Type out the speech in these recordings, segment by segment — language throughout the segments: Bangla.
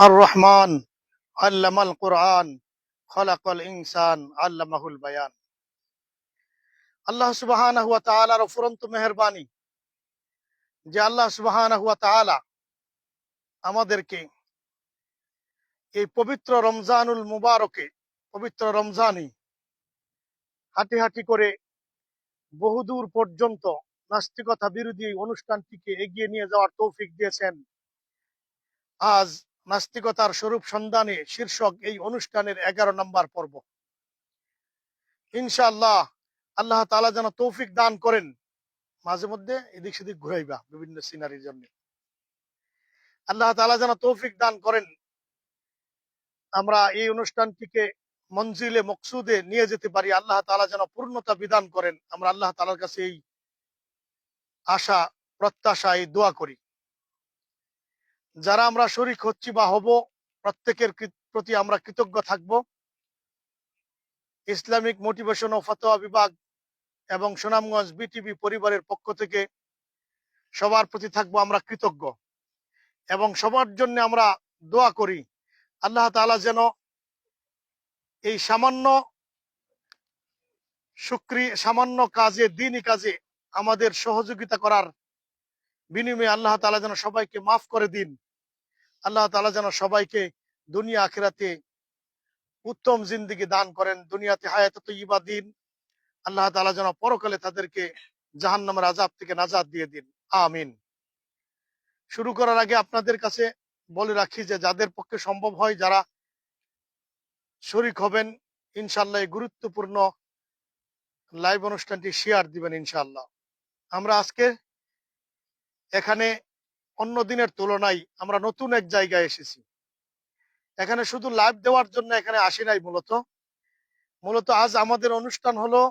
আর রহমান আল্লামাল কোরআন খলাকাল ইনসান আল্লামাহুল বায়ান। আল্লাহ সুবহানাহু ওয়া তাআলার অফুরন্ত মেহেরবানি যে আল্লাহ সুবহানাহু ওয়া তাআলা আমাদেরকে এই পবিত্র রমজানুল মুবারকে, পবিত্র রমজানি হাঁটি হাঁটি করে বহুদূর পর্যন্ত নাস্তিকতা বিরোধী এই অনুষ্ঠানটিকে এগিয়ে নিয়ে যাওয়ার তৌফিক দিয়েছেন। আজ নাস্তিকতার স্বরূপ সন্ধানে শীর্ষক এই অনুষ্ঠানের 11 নম্বর পর্ব। ইনশাআল্লাহ আল্লাহ তাআলা যেন তৌফিক দান করেন মাঝে মধ্যে এদিক সেদিক ঘুরাইবা বিভিন্ন সিনারির জন্য। আল্লাহ তাআলা যেন তৌফিক দান করেন আমরা এই অনুষ্ঠানটিকে মঞ্জিলে মকসুদে নিয়ে যেতে পারি। আল্লাহ তাআলা যেন পূর্ণতা বিধান করেন। আমরা আল্লাহ তাআলার কাছে এই আশা প্রত্যাশা এই দোয়া করি। যারা আমরা শরীক হচ্ছি বা হব, প্রত্যেকের প্রতি আমরা কৃতজ্ঞ থাকব। ইসলামিক মোটিভেশন ও ফতোয়া বিভাগ এবং সুনামগঞ্জ বিটিভি পরিবারের পক্ষ থেকে সবার প্রতি থাকবো আমরা কৃতজ্ঞ এবং সবার জন্য আমরা দোয়া করি আল্লাহ তাআলা যেন এই সামান্য কাজে, দ্বীনি কাজে আমাদের সহযোগিতা করার বিনিময়ে আল্লাহ তাআলা যেন সবাইকে মাফ করে দিন। আল্লাহ তাআলা যেন সবাইকে দুনিয়া আখিরাতে উত্তম জিন্দেগি দান করেন। দুনিয়াতে হায়াত তৈয়্যিবা দিন। আল্লাহ তাআলা যেন পরকালে তাদেরকে জাহান্নামের আযাব থেকে নাজাত দিয়ে দিন। আমিন। শুরু করার আগে আপনাদের কাছে বলে রাখি যে যাদের পক্ষে সম্ভব হয়, যারা শরীক হবেন, ইনশাআল্লাহ এই গুরুত্বপূর্ণ লাইভ অনুষ্ঠানটি শেয়ার দিবেন ইনশাআল্লাহ। আমরা আজকে এখানে অন্য দিনের তুলনায় আমরা নতুন এক জায়গায় এসেছি। এখানে শুধু লাইভ দেওয়ার জন্য এখানে আসি নাই। মূলত আজ আমাদের অনুষ্ঠান হলো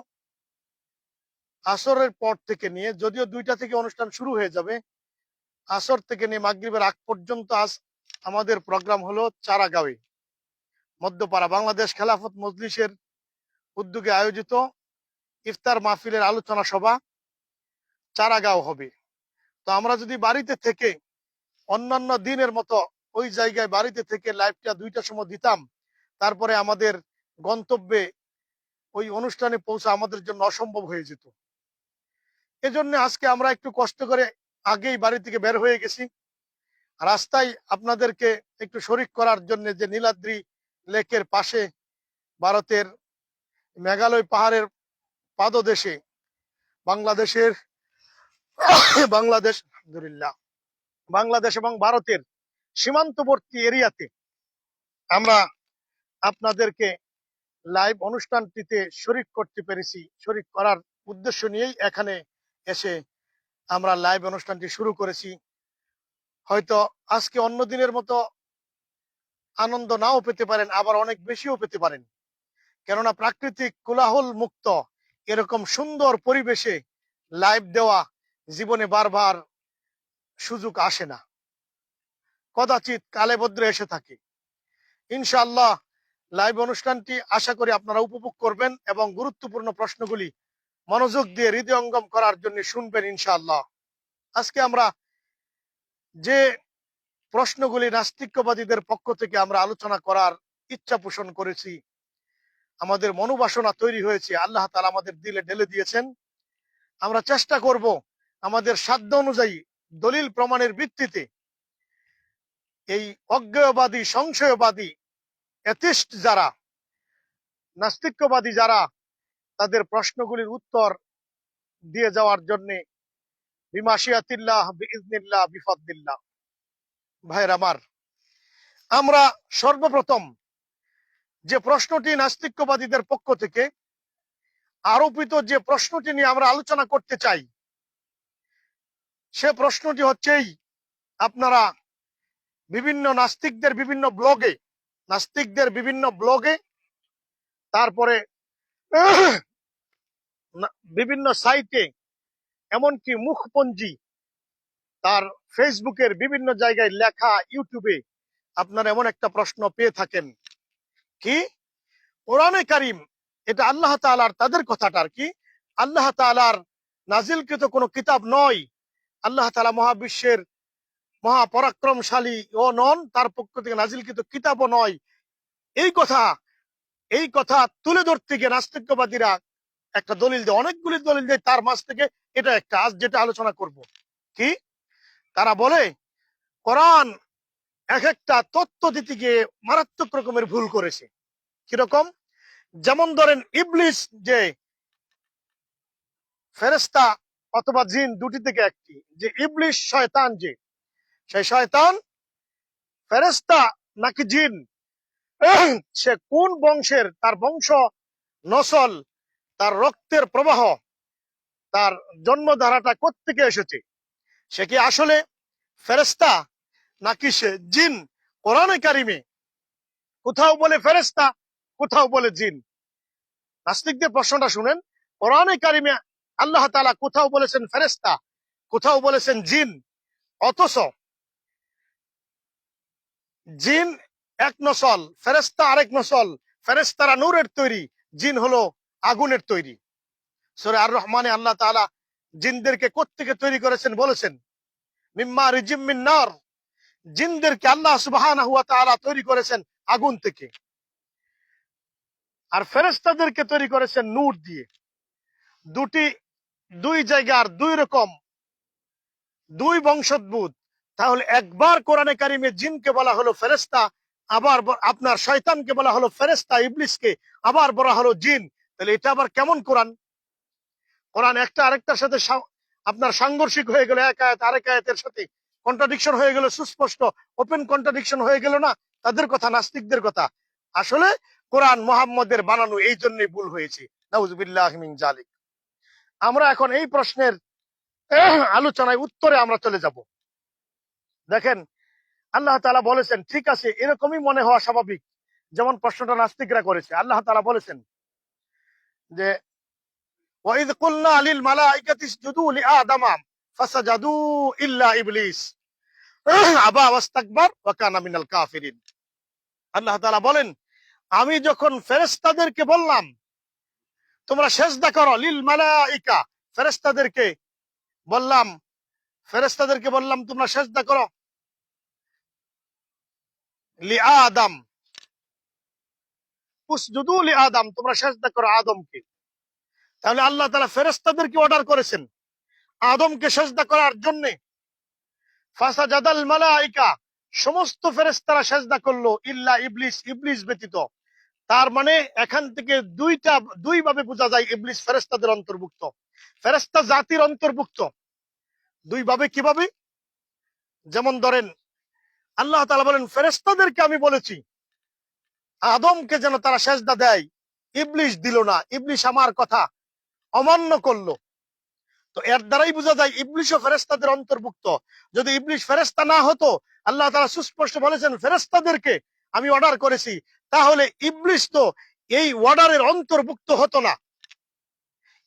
আসরের পর থেকে নিয়ে, যদিও 2টা থেকে অনুষ্ঠান শুরু হয়ে যাবে, আসর থেকে নিয়ে মাগরিবের আগ পর্যন্ত আজ আমাদের প্রোগ্রাম হলো চারাগাঁওয়ে মধ্যপাড়া বাংলাদেশ খেলাফত মজলিসের উদ্যোগে আয়োজিত ইফতার মাহফিলের আলোচনা সভা চারাগাঁও হবে। তো আমরা যদি বাড়িতে থেকে অন্যান্য দিনের মতো ওই জায়গায় বাড়িতে থেকে লাইভটা 2টার সময় দিতাম, তারপরে আমাদের গন্তব্যে ওই অনুষ্ঠানে পৌঁছা আমাদের জন্য অসম্ভব হয়ে যেত। এজন্য আজকে আমরা একটু কষ্ট করে আগেই বাড়ি থেকে বের হয়ে গেছি। রাস্তায় আপনাদেরকে একটু শরীক করার জন্য যে নীলাদ্রি লেকের পাশে ভারতের মেঘালয় পাহাড়ের পাদদেশে বাংলাদেশ আলহামদুলিল্লাহ বাংলাদেশ এবং ভারতের সীমান্তবর্তী এরিয়াতে আমরা আপনাদেরকে লাইভ অনুষ্ঠানটিতে শরীক করতে পেরেছি। শরীক করার উদ্দেশ্য নিয়েই এখানে এসে আমরা লাইভ অনুষ্ঠানটি শুরু করেছি। হয়তো আজকে অন্য দিনের মতো আনন্দ নাও পেতে পারেন, আবার অনেক বেশিও পেতে পারেন, কেননা প্রাকৃতিক কোলাহল মুক্ত এরকম সুন্দর পরিবেশে লাইভ দেওয়া জীবনে বারবার সুযোগ আসে না, কদাচিৎ কালে বদ্রে এসে থাকে। ইনশাআল্লাহ লাইভ অনুষ্ঠানটি আশা করি আপনারা উপভোগ করবেন এবং গুরুত্বপূর্ণ প্রশ্নগুলি মনোযোগ দিয়ে হৃদয়ঙ্গম করার জন্য শুনবেন ইনশাআল্লাহ। আজকে আমরা যে প্রশ্নগুলি নাস্তিক্যবাদীদের পক্ষ থেকে আমরা আলোচনা করার ইচ্ছা পোষণ করেছি, আমাদের মনোবাসনা তৈরি হয়েছে, আল্লাহ তাআলা আমাদের দিলে ঢেলে দিয়েছেন। আমরা চেষ্টা করব আমাদের সাধ্য অনুযায়ী দলিল প্রমাণের ভিত্তিতে এই অজ্ঞেয়বাদী, সংশয়বাদী, এথিস্ট যারা, নাস্তিক্যবাদী যারা, তাদের প্রশ্নগুলির উত্তর দিয়ে যাওয়ার জন্য বিমাশিয়াতিল্লাহ বিইজনিল্লাহ বিফাদলিল্লাহ। ভাইয়ের আমার, আমরা সর্বপ্রথম যে প্রশ্নটি নাস্তিক্যবাদীদের পক্ষ থেকে আরোপিত, যে প্রশ্নটি নিয়ে আমরা আলোচনা করতে চাই, সে প্রশ্নটি হচ্ছেই, আপনারা বিভিন্ন নাস্তিকদের বিভিন্ন ব্লগে তারপরে বিভিন্ন সাইটে, এমনকি মুখপঞ্জি তার ফেসবুকের বিভিন্ন জায়গায় লেখা, ইউটিউবে আপনারা এমন একটা প্রশ্ন পেয়ে থাকেন, কি কোরআনে কারীম এটা আল্লাহ তাআলার, তাদের কথাটা আর কি, আল্লাহ তাআলার নাজিলকৃত কোনো কিতাব নয়। আল্লাহ তাআলা মহাবিশ্বের মহাপরাক্রমশালী ও নন, তার পক্ষ থেকে নাজিলকৃত কিতাবও নয়। এই কথা এই কথা তুলে ধরতে গিয়ে নাস্তিকবাদীরা একটা দলিল দেয়, অনেকগুলি দলিল দেয়, তার মাঝ থেকে এটা একটা আজ যেটা আলোচনা করব। কি তারা বলে, কোরআন এক একটা তত্ত্ব দিতে গিয়ে মারাত্মক রকমের ভুল করেছে। কিরকম? যেমন ধরেন ইবলিস যে ফেরেশতা অথবা জিন দুটি থেকে একটি, যে ইবলিস শয়তান, যে সেই শয়তান ফেরেশতা নাকি জিন, সে কোন বংশের, তার বংশ নসল, তার রক্তের প্রবাহ, তার জন্মধারাটা কোত্থেকে এসেছে, সে কি আসলে ফেরেশতা নাকি সে জিন? কোরআনে কারিমে কোথাও বলে ফেরেশতা, কোথাও বলে জিন। নাস্তিকদের প্রশ্নটা শুনেন, কোরআনে কারিমে আল্লাহ তাআলা কোথাও বলেছেন ফেরেশতা, কোথাও বলেছেন জিন, অথচ জিন এক নসল, ফেরেশতা আরেক নসল। ফেরেশতারা নূরের তৈরি, জিন হলো আগুনের তৈরি। সূরা আর রহমানে আল্লাহ তাআলা জিনদেরকে কোত্থেকে তৈরি করেছেন বলেছেন, মিম্মা রিজিম মিন নার, জিনদেরকে আল্লাহ সুবহানাহু ওয়া তাআলা তৈরি করেছেন আগুন থেকে, আর ফেরেশতাদেরকে তৈরি করেছেন নূর দিয়ে। দুটি, দুই জায়গার দুই রকম, দুই বংশোদ্ভূত। তাহলে একবার কোরআনে কারিমে জিনকে বলা হলো ফেরেশতা, আবার আপনার শয়তানকে বলা হলো ফেরেশতা, ইবলিসকে আবার বলা হলো জিন। তাহলে এটা আবার কেমন কোরআন? কোরআন একটা আরেকটার সাথে আপনার সাংঘর্ষিক হয়ে গেল, এক আয়াত আরেক আয়াতের সাথে কন্ট্রাডিকশন হয়ে গেল, সুস্পষ্ট ওপেন কন্ট্রাডিকশন হয়ে গেল না? তাদের কথা, নাস্তিকদের কথা। আসলে কোরআন মুহাম্মদের বানানো, এই জন্যই ভুল হয়েছে। নাউজুবিল্লাহি মিন যালিক। আমরা এখন এই প্রশ্নের আলোচনায় উত্তরে আমরা চলে যাব। দেখেন, আল্লাহ তাআলা বলেছেন, ঠিক আছে, এরকমই মনে হওয়া স্বাভাবিক, যেমন প্রশ্নটা নাস্তিকরা করেছে। আল্লাহ তাআলা বলেছেন যে ওয়াইদ কুলনা লিল মালাইকাতি ইসজুদু লিআদাম ফাসাজাদু ইল্লা ইবলিস আবা ওয়াস্তাকবার ওয়া কানা মিনাল কাফিরিন। আল্লাহ তাআলা বলেন, আমি যখন ফেরেশতাদেরকে বললাম তোমরা সিজদা করো, লিল মালাইকা, ফেরেশতাদেরকে বললাম, তোমরা সিজদা করো, লিআদাম, উসজুদু লিআদাম, তোমরা সিজদা করো আদমকে। তাহলে আল্লাহ তাআলা ফেরেশতাদেরকে অর্ডার করেছেন আদমকে সিজদা করার জন্য। ফাসাজাদাল মালাইকা, সমস্ত ফেরেশতারা সিজদা করলো, ইল্লা ইবলিস, ইবলিস ব্যতীত। তার মানে এখান থেকে দুই ভাবে বোঝা যায় ইবলিস ফেরেশতাদের অন্তর্ভুক্ত, ফেরেশতা জাতির অন্তর্ভুক্ত। দুই ভাবে, কিভাবে? যেমন ধরেন, আল্লাহ তাআলা বলেন ফেরেশতাদেরকে আমি বলেছি আদমকে যেন তারা সিজদা দেয়, ইবলিস দিল না, ইবলিস আমার কথা অমান্য করলো। তো এর দ্বারাই বোঝা যায় ইবলিশও ফেরেশতাদের অন্তর্ভুক্ত। যদি ইবলিশ ফেরেশতা না হতো, আল্লাহ তাআলা সুস্পষ্ট বলেছেন ফেরেশতাদেরকে আমি অর্ডার করেছি, তাহলে ইবলিশ তো এই অর্ডারের অন্তর্ভুক্ত হতো না,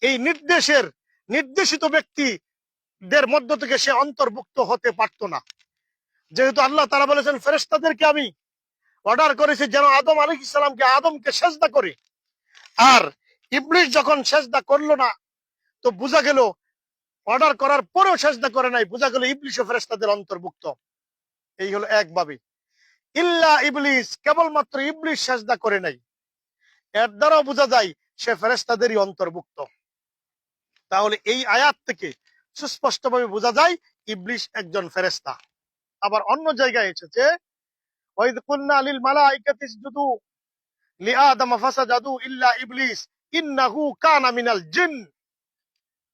এই নির্দেশিত ব্যক্তিদের মধ্য থেকে সে অন্তর্ভুক্ত হতে পারত না। যেহেতু আল্লাহ তাআলা বলেছেন ফেরেশতাদেরকে আমি অর্ডার করেছি যেন আদম আলাইহিস সালামকে, আদমকে সিজদা করে, আর ইবলিশ যখন সিজদা করলো না, তো বোঝা গেল অর্ডার করার পরেও সিজদা করে নাই, বোঝা গেল ইবলিশ ও ফেরেশতাদের অন্তর্ভুক্ত। এই হলো একভাবে। ইল্লা ইবলিস, কেবলমাত্র ইবলিশ সিজদা করে নাই, এর দ্বারাও বোঝা যায় সে ফেরেশতাদেরই অন্তর্ভুক্ত। তাহলে এই আয়াত থেকে সুস্পষ্টভাবে বোঝা যায় ইবলিশ একজন ফেরেশতা। আবার অন্য জায়গায় এসেছে, ওয়াইদ কুলনা লিল মালাইকাতি ইসজুদু লিআদাম ফাসাজাদু ইল্লা ইবলিস ইন্নাহু কানা মিনাল জিন।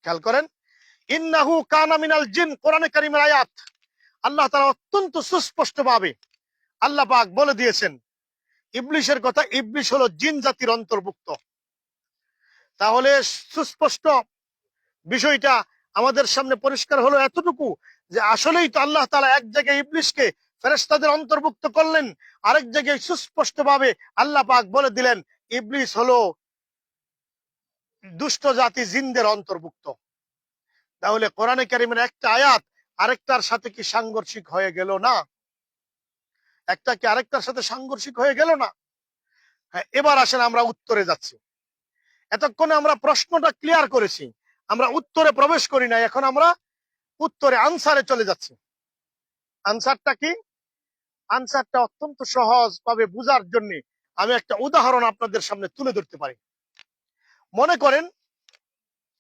খেয়াল করেন, ইন্নাহু কানা মিনাল জিন, কোরআনে কারীমের আয়াত। আল্লাহ তাআলা অত্যন্ত সুস্পষ্টভাবে আল্লাহ পাক বলে দিয়েছেন ইবলিশের কথা, ইবলিশ হলো জিন জাতির অন্তর্ভুক্ত। তাহলে সুস্পষ্ট বিষয়টা আমাদের সামনে পরিষ্কার হলো এতটুকু, যে আসলেই তো আল্লাহ তাআলা এক জায়গায় ইবলিশকে ফেরেশতাদের অন্তর্ভুক্ত করলেন, আরেক জায়গায় সুস্পষ্টভাবে আল্লাহ পাক বলে দিলেন ইবলিশ হলো দুষ্ট জাতি জিনদের অন্তর্ভুক্ত। তাহলে কোরআনে কারীমের একটা আয়াত আরেকটার সাথে কি সাংঘর্ষিক হয়ে গেল না? একটা কি আরেকটার সাথে সাংঘর্ষিক হয়ে গেল না? হ্যাঁ, এবার আসেন আমরা উত্তরে যাচ্ছি। এতক্ষণে আমরা প্রশ্নটা ক্লিয়ার করেছি, আমরা উত্তরে প্রবেশ করি না, এখন আমরা উত্তরে আনসারে চলে যাচ্ছি। আনসারটা কি? আনসারটা অত্যন্ত সহজ ভাবে বুঝার জন্য আমি একটা উদাহরণ আপনাদের সামনে তুলে ধরতে পারি। মনে করেন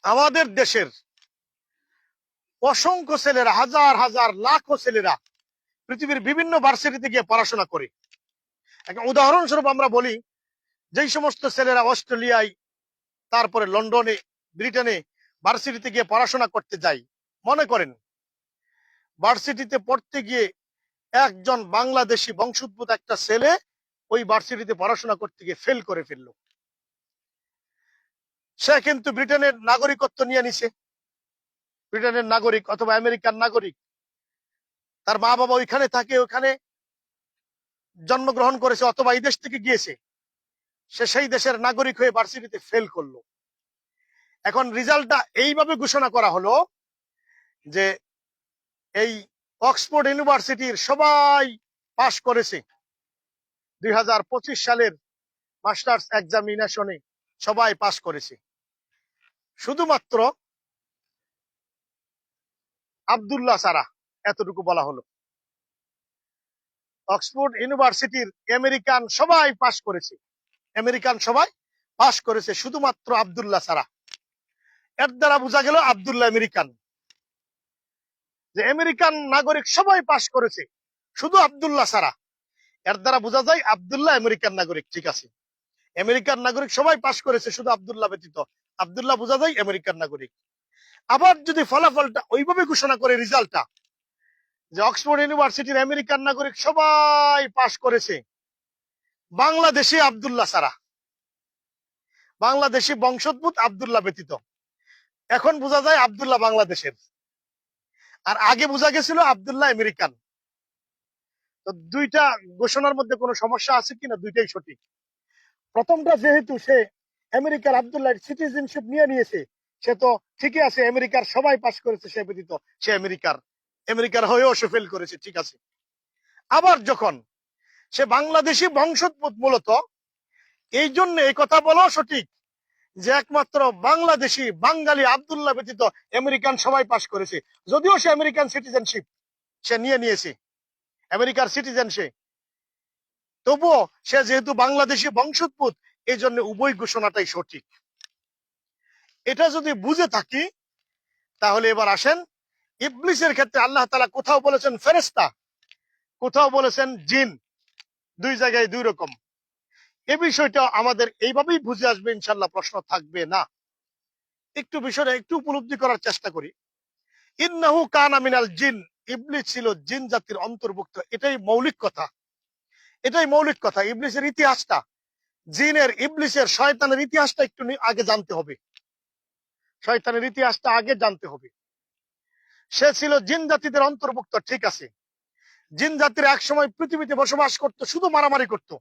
আমাদের দেশের অসংখ্য ছেলেরা, হাজার হাজার লাখো ছেলেরা পৃথিবীর বিভিন্ন ভার্সিটিতে গিয়ে পড়াশোনা করে। একটা উদাহরণস্বরূপ আমরা বলি, যেই সমস্ত ছেলেরা অস্ট্রেলিয়ায়, তারপরে লন্ডনে, ব্রিটেনে ভার্সিটিতে গিয়ে পড়াশোনা করতে যায়, মনে করেন ভার্সিটিতে পড়তে গিয়ে একজন বাংলাদেশি বংশোদ্ভূত একটা ছেলে ওই ভার্সিটিতে পড়াশোনা করতে গিয়ে ফেল করে ফেললো। সে কিন্তু ব্রিটেনের নাগরিকত্ব নিয়ে নিছে, ব্রিটেনের নাগরিক অথবা আমেরিকার নাগরিক, তার মা বাবা ওইখানে থাকে, ওইখানে জন্মগ্রহণ করেছে অথবা এই দেশ থেকে গিয়েছে, সে সেই দেশের নাগরিক হয়ে ভার্সিটিতে ফেল করলো। এখন রেজাল্টটা এইভাবে ঘোষণা করা হলো যে এই অক্সফোর্ড ইউনিভার্সিটির সবাই পাশ করেছে, 2025 সালের মাস্টার্স এক্সামিনেশনে সবাই পাশ করেছে, শুধুমাত্র আব্দুল্লাহ সারা। এতটুকু বলা হলো। অক্সফোর্ড ইউনিভার্সিটির আমেরিকান সবাই পাশ করেছে, আমেরিকান সবাই পাশ করেছে, শুধুমাত্র আব্দুল্লাহ সারা। এর দ্বারা বোঝা গেল আব্দুল্লাহ আমেরিকান, যে আমেরিকান নাগরিক সবাই পাশ করেছে, শুধু আব্দুল্লাহ সারা। এর দ্বারা বোঝা যায় আব্দুল্লাহ আমেরিকান নাগরিক। ঠিক আছে, আমেরিকান নাগরিক সবাই পাশ করেছে, শুধু আব্দুল্লাহ ব্যতীত। আব্দুল্লাহ বোঝা যায় আমেরিকান নাগরিক। আবার যদি ফলাফলটা ওইভাবে ঘোষণা করে রেজাল্টটা, যে অক্সফোর্ড ইউনিভার্সিটির আমেরিকান নাগরিক সবাই পাশ করেছে, বাংলাদেশি আব্দুল্লাহ সারা, বাংলাদেশি বংশোদ্ভূত আব্দুল্লাহ ব্যতীত, এখন বোঝা যায় আব্দুল্লাহ বাংলাদেশের, আর আগে বোঝা গেছিল আব্দুল্লাহ আমেরিকান। তো দুইটা ঘোষণার মধ্যে কোনো সমস্যা আছে কিনা? দুইটাই সঠিক। প্রথমটা যেহেতু সে আমেরিকার আব্দুল্লাহ সিটিজেনশিপ নিয়ে নিয়েছে, সে তো ঠিকই আছে, আমেরিকার সবাই পাশ করেছে সে ব্যতীত, সে আমেরিকার হয়েও সে ফেল করেছে। ঠিক আছে। আবার যখন সে বাংলাদেশি বংশোদ্ভূত, মূলত এই জন্য এই কথা বলাও সঠিক যে একমাত্র বাংলাদেশি বাঙালি আব্দুল্লাহ ব্যতীত আমেরিকান সবাই পাশ করেছে, যদিও সে আমেরিকান সিটিজেনশিপ সে নিয়ে নিয়েছে, আমেরিকার সিটিজেন সে, তবুও সে যেহেতু বাংলাদেশি বংশোদ্ভূত, এই জন্য উভয় ঘোষণাটাই সঠিক। এটা যদি বুঝে থাকি, তাহলে এবার আসেন ইবলিসের ক্ষেত্রে আল্লাহ তাআলা কোথাও বলেছেন ফেরেশতা, কোথাও বলেছেন জিন, দুই জায়গায় দুই রকম। এই বিষয়টা আমাদের এইভাবেই বুঝে আসবে, ইনশাল্লাহ প্রশ্ন থাকবে না। একটু বিষয়টা একটু উপলব্ধি করার চেষ্টা করি। ইন্নাহু কানা মিনাল জিন, ইবলিস ছিল জিন জাতির অন্তর্ভুক্ত। এটাই মৌলিক কথা, এটাই মৌলিক কথা। ইবলিসের ইতিহাসটা, জিনের, ইবলিসের, শয়তানের ইতিহাসটা একটু আগে জানতে হবে, শয়তানের ইতিহাসটা আগে জানতে হবে। সে ছিল জিন জাতিদের অন্তর্ভুক্ত, ঠিক আছে। জিন জাতির এক সময় পৃথিবীতে বসবাস করত, শুধু মারামারি করত।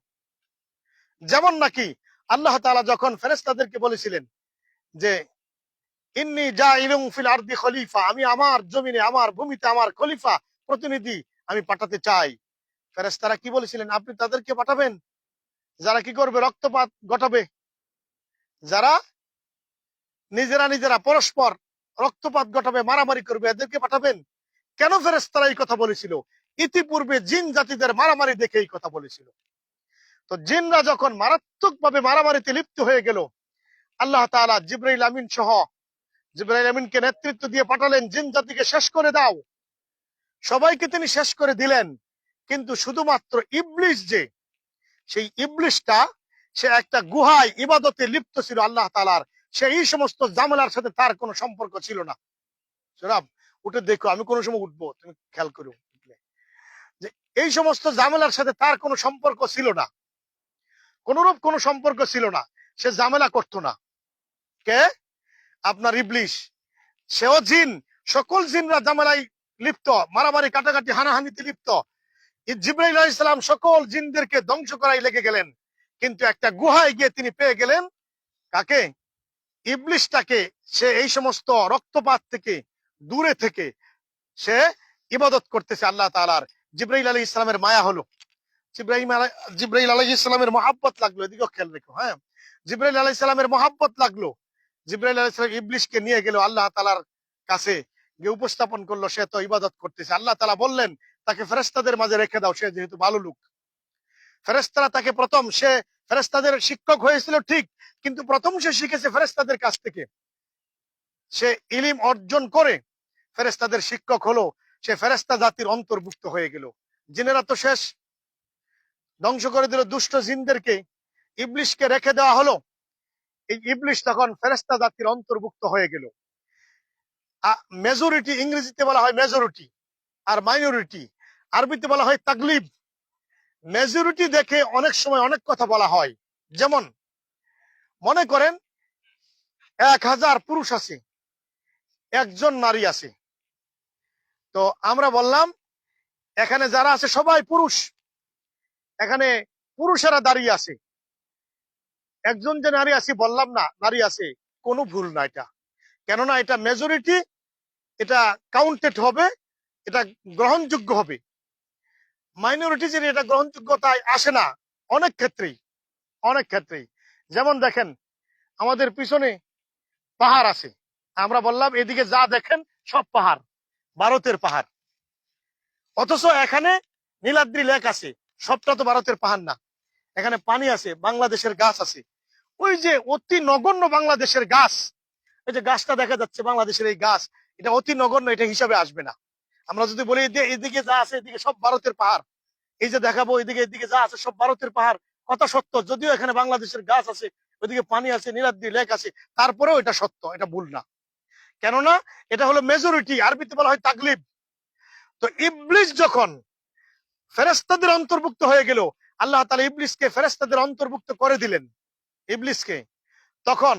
যেমন নাকি আল্লাহ তাআলা যখন ফেরেশতাদেরকে বলেছিলেন যে ইন্নী জাইলুন ফিল আরদি খলিফা, আমি আমার জমিনে, আমার ভূমিতে আমার খলিফা, প্রতিনিধি আমি পাঠাতে চাই। ফেরেশতারা কি বলেছিলেন? আপনি তাদেরকে পাঠাবেন যারা কি করবে? রক্তপাত ঘটাবে, যারা নিজেরা পরস্পর রক্তপাত ঘটাবে, মারামারি করবে, এদেরকে পাঠাবেন কেন? ফেরেশতারা এই কথা বলেছিল ইতিপূর্বে জিন জাতিদের মারামারি দেখে এই কথা বলেছিল। তো জিনরা যখন মারাত্মকভাবে মারামারিতে লিপ্ত হয়ে গেল, আল্লাহ তাআলা জিবরাইল আমিন সহ, জিবরাইল আমিনকে নেতৃত্ব দিয়ে পাঠালেন, জিন জাতিকে শেষ করে দাও। সবাইকে তিনি শেষ করে দিলেন, কিন্তু শুধুমাত্র ইবলিস, যে সেই ইবলিসটা, সে একটা গুহায় ইবাদতে লিপ্ত ছিল আল্লাহ তাআলার, সে এই সমস্ত ঝামেলার সাথে তার কোনো সম্পর্ক ছিল না। শোনাব, উঠে দেখো, আমি কোন সময় উঠবো, তুমি খেয়াল করো, যে এই সমস্ত ঝামেলার সাথে তার কোনো সম্পর্ক ছিল না, কোনরূপ কোনো সম্পর্ক ছিল না, সে ঝামেলা করতো না। কে? আপনার ইবলিস। সেও জিন, সকল জিনরা ঝামেলায় লিপ্ত, মারামারি, কাটাকাটি, হানাহানিতে লিপ্ত। জিবরাইল আলাইহিস সালাম সকল জিনদেরকে ধ্বংস করাই লেগে গেলেন, কিন্তু একটা গুহায় গিয়ে তিনি পেয়ে গেলেন কাকে? ইবলিসটাকে। সে এই সমস্ত রক্তপাত থেকে দূরে থেকে সে ইবাদত করতেছে আল্লাহ তাআলার। জিবরাইল আলাইহিস সালামের মায়া হলো, জিবরাইল আলাইহিস সালামের মহব্বত লাগলো। এদিকেও খেয়াল রেখো, হ্যাঁ, জিবরাইল আলাইহিস সালামের মহব্বত লাগলো। জিবরাইল আলাইহিস সালাম ইবলিসকে নিয়ে গেল আল্লাহ তাআলার কাছে, গিয়ে উপস্থাপন করলো, সে তো ইবাদত করতেছে। আল্লাহ তাআলা বললেন তাকে ফেরেশতাদের মাঝে রেখে দাও, সে যেহেতু ভালো লোক। ফেরেশতারা তাকে প্রথম, সে ফেরেশতাদের শিক্ষক হয়েছিল ঠিক, কিন্তু প্রথম সে শিখেছে ফেরেশতাদের কাছ থেকে। সে ইলিম অর্জন করে ফেরেশতাদের শিক্ষক হলো, সে ফেরেশতা জাতির অন্তর্ভুক্ত হয়ে গেল। জিনেরা তো শেষ, ধ্বংস করে দিল দুষ্ট জিনদেরকে, ইবলিশকে রেখে দেওয়া হলো। এই ইবলিশ তখন ফেরেশতা জাতির অন্তর্ভুক্ত হয়ে গেল। মেজরিটি ইংরেজিতে বলা হয় মেজরিটি, আর মাইনরিটি আরবিতে বলা হয় তাগলিব। মেজরিটি দেখে অনেক সময় অনেক কথা বলা হয়। যেমন মনে করেন 1000 পুরুষ আছে, একজন নারী আছে, তো আমরা বললাম এখানে যারা আছে সবাই পুরুষ, এখানে পুরুষেরা দাঁড়িয়ে আছে, একজন যে নারী আছে বললাম না নারী আছে, কোনো ভুল না এটা, কেননা এটা মেজরিটি, এটা কাউন্টেড হবে, এটা গ্রহণযোগ্য হবে। মাইনরিটি যে এটা গ্রহণযোগ্যতায় আসে না অনেক ক্ষেত্রেই, অনেক ক্ষেত্রেই। যেমন দেখেন আমাদের পিছনে পাহাড় আছে, আমরা বললাম এদিকে যা দেখেন সব পাহাড়, ভারতের পাহাড়, অথচ এখানে নীলাদ্রি লেক আছে, সবটা তো ভারতের পাহাড় না। এখানে পানি আছে, বাংলাদেশের গাছ আছে, ওই যে অতি নগণ্য বাংলাদেশের গাছ, এই যে গাছটা দেখা যাচ্ছে বাংলাদেশের এই গাছ, এটা অতি নগণ্য, এটা হিসাবে আসবে না। আমরা যদি বলি এদিকে যা আছে এদিকে সব ভারতের পাহাড়, এই যে দেখাবো এদিকে যা আছে সব ভারতের পাহাড়, কথা সত্য, যদিও এখানে বাংলাদেশের গাছ আছে, ওইদিকে পানি আছে, নীলাদ্রি লেক আছে, তারপরেও এটা সত্য, এটা ভুল না, কেননা এটা হলো মেজরিটি, আরবিতে বলা হয় তাগলিব। তো ইবলিস যখন ফেরেশতাদের অন্তর্ভুক্ত হয়ে গেল, আল্লাহ তাআলা ইবলিসকে ফেরেশতাদের অন্তর্ভুক্ত করে দিলেন, ইবলিসকে। তখন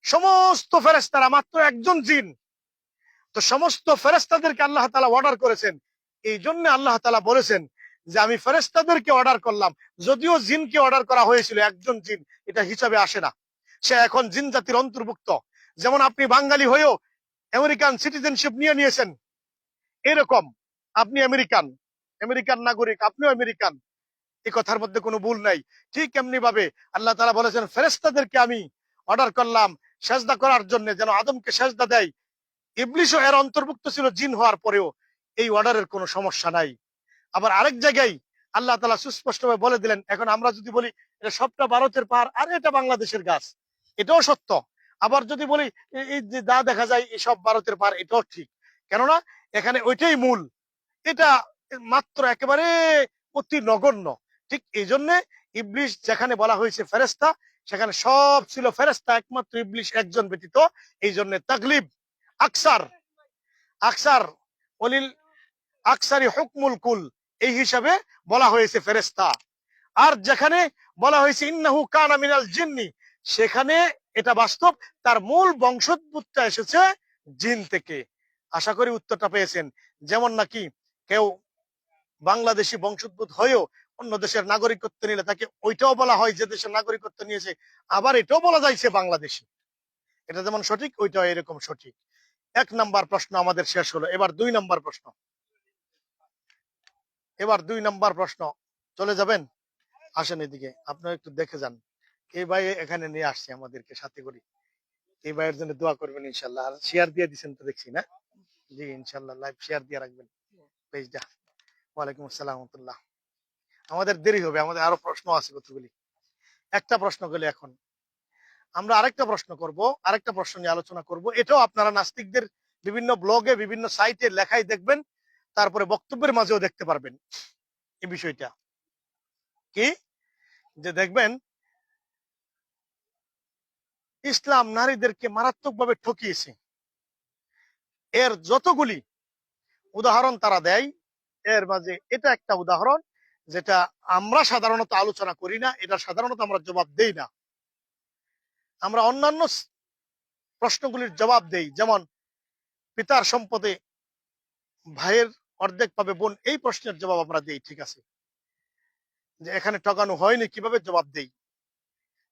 সমস্ত ফেরেশতারা, মাত্র একজন জিন, তো সমস্ত ফেরেশতাদেরকে আল্লাহ তাআলা অর্ডার করেছেন। এই জন্য আল্লাহ তাআলা বলেছেন যে আমি ফেরেশতাদেরকে অর্ডার করলাম, যদিও জিনকে অর্ডার করা হয়েছিল, একজন জিন, এটা হিসাবে আসে না, সে এখন জিন জাতির অন্তর্ভুক্ত। যেমন আপনি বাঙালি হয়েও আমেরিকান সিটিজেনশিপ নিয়ে নিয়েছেন, এরকম আপনি আমেরিকান, আমেরিকান নাগরিক, আপনিও আমেরিকান, এই কথার মধ্যে কোনো ভুল নাই। ঠিক এমনি ভাবে আল্লাহ তাআলা বলেছেন ফেরেশতাদেরকে আমি অর্ডার করলাম সেজদা করার জন্য, যেন আদমকে সেজদা দেয়। ইবলিশও এর অন্তর্ভুক্ত ছিল জিন হওয়ার পরেও, এই অর্ডারের কোনো সমস্যা নাই। আবার আরেক জায়গায় আল্লাহ তাআলা সুস্পষ্টভাবে বলে দিলেন, এখন আমরা যদি বলি এটা সবটা ভারতের পাহাড় আর এটা বাংলাদেশের গাছ, এটাও সত্য। আবার যদি বলি এই যে যা দেখা যায় এই সব ভারতের পাহাড়, এটাও ঠিক, কেননা এখানে ওইটাই মূল, এটা মাত্র একেবারে অতি নগণ্য। ঠিক এই জন্য ইবলিশ যেখানে বলা হয়েছে ফেরেশতা, সেখানে সব ছিল ফেরেশতা, একমাত্র ইবলিশ একজন ব্যতীত। এই জন্য তাগলিব, আকসার, আকসার ওলিল আকসারি হুকমুল কুল, এই হিসাবে বলা হয়েছে ফেরেশতা। আর যেখানে বলা হয়েছে ইন্নাহু কানা মিনাল জিন্নি, সেখানে এটা বাস্তব, তার মূল বংশোদ্ভূতটা এসেছে জিন থেকে। আশা করি উত্তরটা পেয়েছেন। যেমন নাকি কেউ বাংলাদেশি বংশোদ্ভূত হয়েও অন্য দেশের নাগরিকত্ব নিলে তাকে ওইটাও বলা হয় যে দেশের নাগরিকত্ব নিয়েছে, আবার এটাও বলা যায় সে বাংলাদেশি। এটা যেমন সঠিক, ওইটাও এরকম সঠিক। 1 নাম্বার প্রশ্ন আমাদের শেষ হলো, এবার 2 নাম্বার প্রশ্ন, এবার 2 নাম্বার প্রশ্ন। চলে যাবেন, আসেন এদিকে, আপনারা একটু দেখে যান। এই ভাই এখানে নিয়ে আসছে আমাদেরকে সাথে করে, এই ভাইয়ের জন্য দোয়া করবেন ইনশাল্লাহ। আর শেয়ার দিয়ে দিচ্ছেন তো দেখছি না? জি ইনশাল্লাহ, লাইভ শেয়ার দিয়ে রাখবেন পেজটা। ওয়ালাইকুম আসসালাম রাহমাতুল্লাহ। আমাদের দেরি হবে, আমাদের আরো প্রশ্ন আছে কতগুলি। একটা প্রশ্ন গেলে এখন আমরা আরেকটা প্রশ্ন করব, আরেকটা প্রশ্ন নিয়ে আলোচনা করব। এটাও আপনারা নাস্তিকদের বিভিন্ন ব্লগে, বিভিন্ন সাইটে লেখাই দেখবেন, তারপরে বক্তব্যের মাঝেও দেখতে পারবেন। এই বিষয়টা কি, যে দেখবেন ইসলাম নারীদেরকে মারাত্মকভাবে ঠকিয়েছে। এর যতগুলি উদাহরণ তারা দেয়, এর মাঝে এটা একটা উদাহরণ, যেটা আমরা সাধারণত আলোচনা করি না, এটা সাধারণত আমরা জবাব দেই না। আমরা অন্যান্য প্রশ্নগুলির জবাব দেই, যেমন পিতার সম্পদে ভাইয়ের অর্ধেক পাবে বোন, এই প্রশ্নের জবাব আমরা দেই, ঠিক আছে, যে এখানে ঠকানো হয়নি কিভাবে জবাব দেই।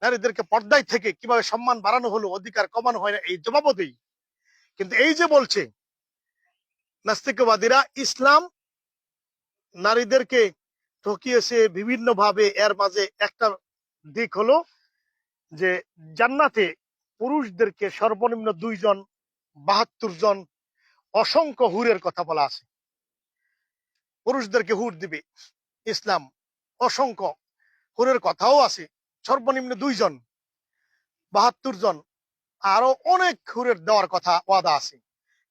নারীদেরকে পর্দায় থেকে কিভাবে সম্মান বাড়ানো হলো, অধিকার কমানো হয় না, এই জবাবও দেই। কিন্তু এই যে বলছে নাস্তিকবাদীরা ইসলাম নারীদেরকে ঠকিয়েছে বিভিন্ন ভাবে, এর মাঝে একটা দিক হলো যে জান্নাতে পুরুষদেরকে সর্বনিম্ন 2 জন, 72 জন অসংখ্য হুরের কথা বলা আছে। পুরুষদেরকে হুর দিবে। ইসলাম অসংখ্য হুরের কথাও আছে, সর্বনিম্ন 2 জন, 72 জন, আরো অনেক হুরের দেওয়ার কথা ওয়াদা আছে।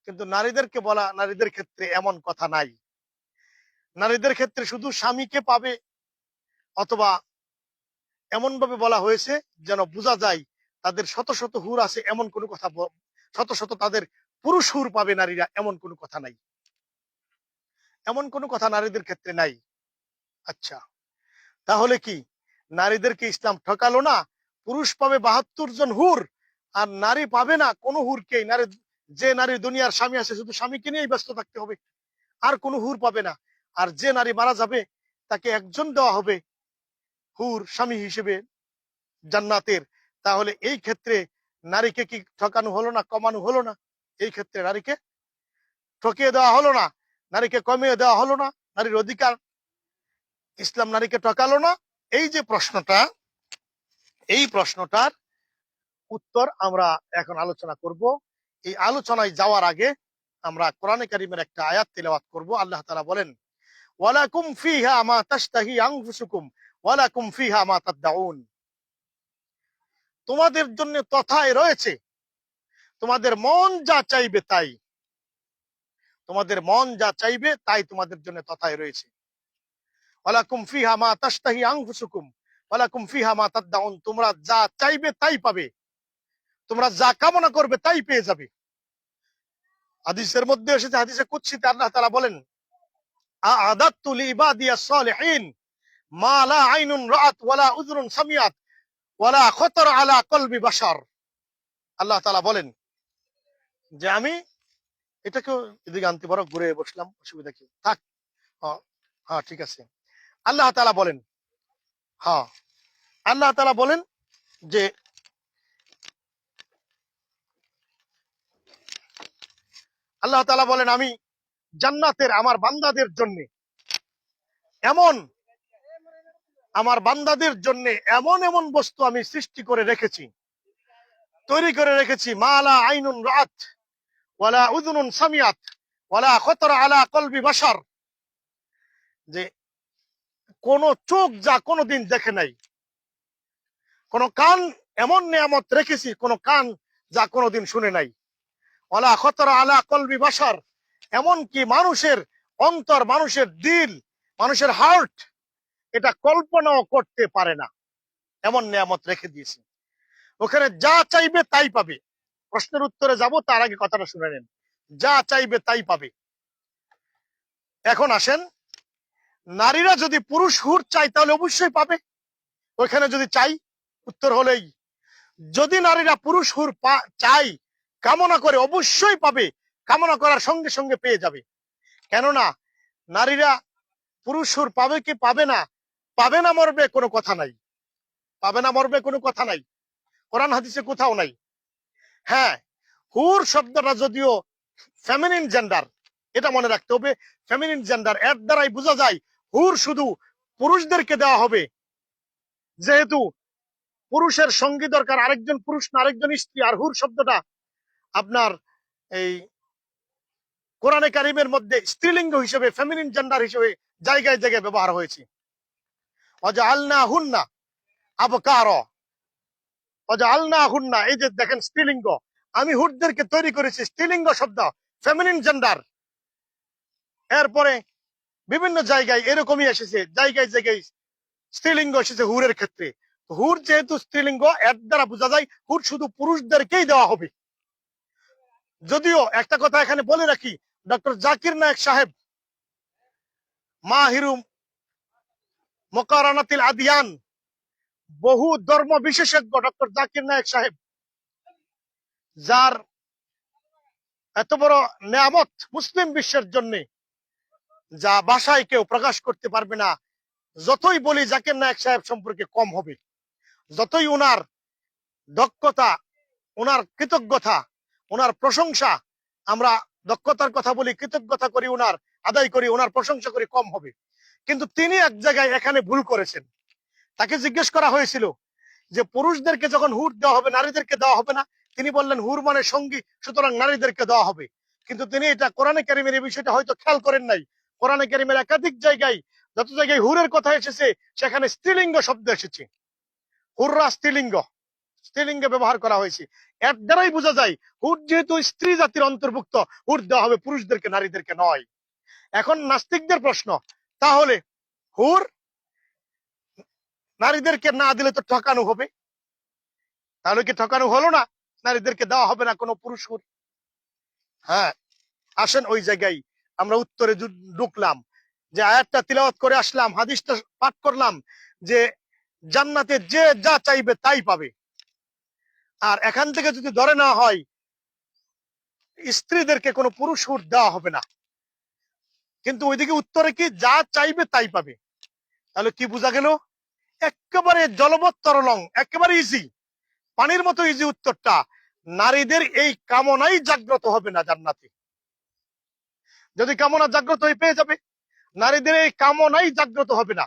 কিন্তু নারীদেরকে বলা, নারীদের ক্ষেত্রে এমন কথা নাই। নারীদের ক্ষেত্রে শুধু স্বামীকে পাবে, অথবা এমন ভাবে বলা হয়েছে যেন বোঝা যায় তাদের শত শত হুর আছে, এমন কোনো কথা, শত শত তাদের পুরুষ হুর পাবে নারীরা, এমন কোনো কথা নাই। এমন কোনো কথা নারীদের ক্ষেত্রে নাই। আচ্ছা, তাহলে কি নারীদেরকে ইসলাম ঠকালো না? পুরুষ পাবে 72 জন হুর, আর নারী পাবে না কোনো হুরকেই। নারী, যে নারীর দুনিয়ার স্বামী আছে শুধু স্বামীকে নিয়েই ব্যস্ত থাকতে হবে, আর কোনো হুর পাবে না। আর যে নারী মারা যাবে তাকে একজন দেওয়া হবে হুর স্বামী হিসেবে জান্নাতের। তাহলে এই ক্ষেত্রে নারীকে কি ঠকানো হলো না, কমানো হলো না? এই ক্ষেত্রে নারীকে ঠকিয়ে দেওয়া হলো না, নারীকে কমিয়ে দেওয়া হলো না? নারীর অধিকার, ইসলাম নারীকে ঠকালো না? এই যে প্রশ্নটা, এই প্রশ্নটার উত্তর আমরা এখন আলোচনা করব। এই আলোচনায় যাওয়ার আগে আমরা কোরআনে কারিমের একটা আয়াত তিলাওয়াত করব। আল্লাহ তাআলা বলেন, ওয়ালাকুম ফিহা মা তাশতাহি আনফুসুকুম ওয়ালাকুম ফিহা মা তাদউন। তোমাদের জন্য তথায় রয়েছে তোমাদের মন যা চাইবে তাই। তোমাদের মন যা চাইবে তাই তোমাদের জন্য তথায় রয়েছে। ওয়ালাকুম ফিহা মা তাশতাহি আনফুসুকুম ওয়ালাকুম ফিহা মা তাদউন। তোমরা যা চাইবে তাই পাবে, তোমরা যা কামনা করবে তাই পেয়ে যাবে। হাদিসের মধ্যে এসেছে, হাদিসে কুদসিতে আল্লাহ তাআলা বলেন, আ'আদাতু লিইবাদিয়াস সালিহিন মা লা আইনুন রাআত ওয়ালা উযরুন সামিআত ওয়ালা খাতার আলা কলবি বাশার। আল্লাহ তাআলা বলেন যে আমি এটাকে এদিকে আনতে পারো, ঘুরে বসলাম, অসুবিধা কি? থাক। হ্যাঁ ঠিক আছে। আল্লাহ তাআলা বলেন, হ্যাঁ আল্লাহ তাআলা বলেন যে আল্লাহ তাআলা বলেন আমি জান্নাতের আমার বান্দাদের জন্য এমন, আমার বান্দাদের জন্য এমন এমন বস্তু আমি সৃষ্টি করে রেখেছি, তৈরি করে রেখেছি, মালা আইনুন রাত ওয়ালা উযুনুন সামিআত ওয়ালা খাতারা আলা কলবি বাশার, যে কোন চোখ যা কোনোদিন দেখে নাই, কোন কান, এমন নিয়ামত রেখেছি কোন কান যা কোনোদিন শুনে নাই, ওয়ালা খাতারা আলা কলবি বাশার, এমন কি মানুষের অন্তর, মানুষের দিল, মানুষের হার্ট এটা কল্পনাও করতে পারে না, এমন নিয়ামত রেখে দিয়েছি। ওখানে যা চাইবে তাই পাবে। প্রশ্নের উত্তরে যাব তার আগে কথাটা শুনে নেন। যা চাইবে তাই পাবে। এখন আসেন, নারীরা যদি পুরুষ হুর চাই তাহলে অবশ্যই পাবে। ওইখানে যদি চাই, উত্তর হলেই, যদি নারীরা পুরুষ হুর চাই, কামনা করে, অবশ্যই পাবে। কামনা করার সঙ্গে সঙ্গে পেয়ে যাবে। কেননা নারীরা পুরুষ হুর পাবে কি পাবে না, পাবে না মরবে কোনো কথা নাই, পাবে না মরবে কোনো কথা নাই, কোরআন হাদিসে কোথাও নাই। হ্যাঁ, হুর শব্দটা যদিও ফেমিনিন জেন্ডার, এটা মনে রাখতে হবে, ফেমিনিন জেন্ডার, এর দ্বারাই বোঝা যায় হুর শুধু পুরুষদেরকে দেওয়া হবে। যেহেতু পুরুষের সঙ্গী দরকার, আরেকজন পুরুষ না আরেকজন স্ত্রী। আর হুর শব্দটা আপনার এই কোরআনে কারিমের মধ্যে স্ত্রীলিঙ্গ হিসেবে, ফেমিনিন জেন্ডার হিসেবে জায়গায় জায়গায় ব্যবহার হয়েছে। ওয়াজআলনা হুন্না আবকারা, ওয়াজআলনা হুন্না, এই যে দেখেন স্ত্রীলিঙ্গ, আমি হুরদেরকে তৈরি করেছি, স্ত্রীলিঙ্গ শব্দ, ফেমিনিন জেন্ডার। এরপরে বিভিন্ন জায়গায় এরকমই এসেছে, জায়গায় জায়গায় স্ত্রীলিঙ্গ এসেছে হুরের ক্ষেত্রে। হুর যেহেতু স্ত্রীলিঙ্গ, এর দ্বারা বোঝা যায় হুর শুধু পুরুষদেরকেই দেওয়া হবে। যদিও একটা কথা এখানে বলে রাখি, ডক্টর জাকির নায়েক সাহেব, মাহিরু মুকারানাতিল আদিয়ান, বহু ধর্ম বিশেষজ্ঞ ডক্টর জাকির নায়েক সাহেব, যার এত বড় নিয়ামত মুসলিম বিশ্বের জন্য, যা ভাষায় কেউ প্রকাশ করতে পারবে না। যতই বলি জাকির নায়েক সাহেব সম্পর্কে কম হবে, যতই উনার দক্ষতা, ওনার কৃতজ্ঞতা, ওনার প্রশংসা, আমরা দক্ষতার কথা বলি, কৃতজ্ঞতা করি ওনার, আদায় করি, ওনার প্রশংসা করি, কম হবে। কিন্তু তিনি এক জায়গায় এখানে ভুল করেছেন। তাকে জিজ্ঞেস করা হয়েছিল যে পুরুষদেরকে যখন হুর দেওয়া হবে নারীদেরকে দেওয়া হবে না, তিনি বললেন হুর মানে সঙ্গী, সুতরাং নারীদেরকে দেওয়া হবে। কিন্তু তিনি এটা কোরআনে কারিমের এই বিষয়টা হয়তো খেয়াল করেন নাই। কোরআনে কারীমের একাধিক জায়গায় যত জায়গায় হুরের কথা এসেছে সেখানে স্ত্রীলিঙ্গ শব্দ এসেছে। হুররা স্ত্রীলিঙ্গ, স্ত্রীলিঙ্গে ব্যবহার করা হয়েছে। এর দ্বারাই বোঝা যায় হুর যেহেতু স্ত্রী জাতির অন্তর্ভুক্ত, হুর দেওয়া হবে পুরুষদেরকে, নারীদেরকে নয়। এখন নাস্তিকদের প্রশ্ন, তাহলে হুর নারীদেরকে না দিলে তো ঠকানো হবে, তাহলে কি ঠকানো হলো না? নারীদেরকে দেওয়া হবে না কোনো পুরুষ হুর? হ্যাঁ, আসেন ওই জায়গায় আমরা উত্তরে ঢুকলাম, যে আয়াতটা তিলাওয়াত করে আসলাম, হাদিসটা পাঠ করলাম, যে জান্নাতে যে যা চাইবে তাই পাবে। আর এখান থেকে যদি ধরে না হয় স্ত্রীদেরকে কোনো পুরুষ হুর দেওয়া হবে না, কিন্তু ওইদিকে উত্তরে কি যা চাইবে তাই পাবে, তাহলে কি বোঝা গেল? একেবারে জলবৎ তরলং, একেবারে ইজি, পানির মতো ইজি উত্তরটা। নারীদের এই কামনাই জাগ্রত হবে না জান্নাতে। যদি কামনা জাগ্রত হয়ে পেয়ে যাবে, নারীদের এই কামনাই জাগ্রত হবে না।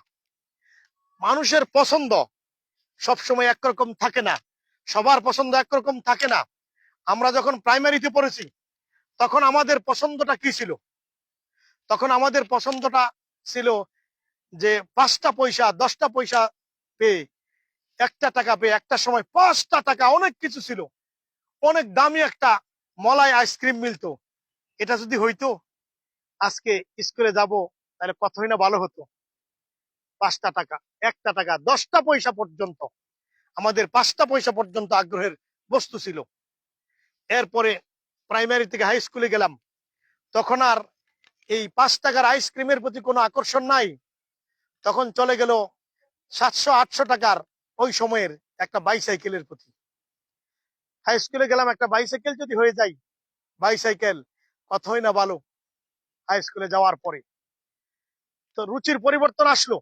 মানুষের পছন্দ সবসময় একরকম থাকে না, সবার পছন্দ একরকম থাকে না। আমরা যখন প্রাইমারিতে পড়েছি তখন আমাদের পছন্দটা কি ছিল? তখন আমাদের পছন্দটা ছিল যে 5টা পয়সা 10টা পয়সা পেয়ে, 1টা টাকা পেয়ে, একটা সময় 5টা টাকা অনেক কিছু ছিল, অনেক দামি একটা মলাই আইসক্রিম মিলতো। এটা যদি হইতো আজকে স্কুলে যাব, তাহলে কতই না ভালো হতো। 5টা টাকা, 1টা টাকা, 10টা পয়সা পর্যন্ত আমাদের 5টা পয়সা পর্যন্ত আগ্রহের বস্তু ছিল। এরপরে প্রাইমারি থেকে হাই স্কুলে গেলাম, তখন আর এই 5 টাকার আইসক্রিমের প্রতি কোনো আকর্ষণ নাই। তখন চলে গেল 700-800 টাকার ওই সময়ের একটা বাইসাইকেলের প্রতি। হাই স্কুলে গেলাম, একটা বাইসাইকেল যদি হয়ে যায়, বাইসাইকেল কতই না ভালো। হাই স্কুলে যাওয়ার পরে তো রুচির পরিবর্তন আসলো,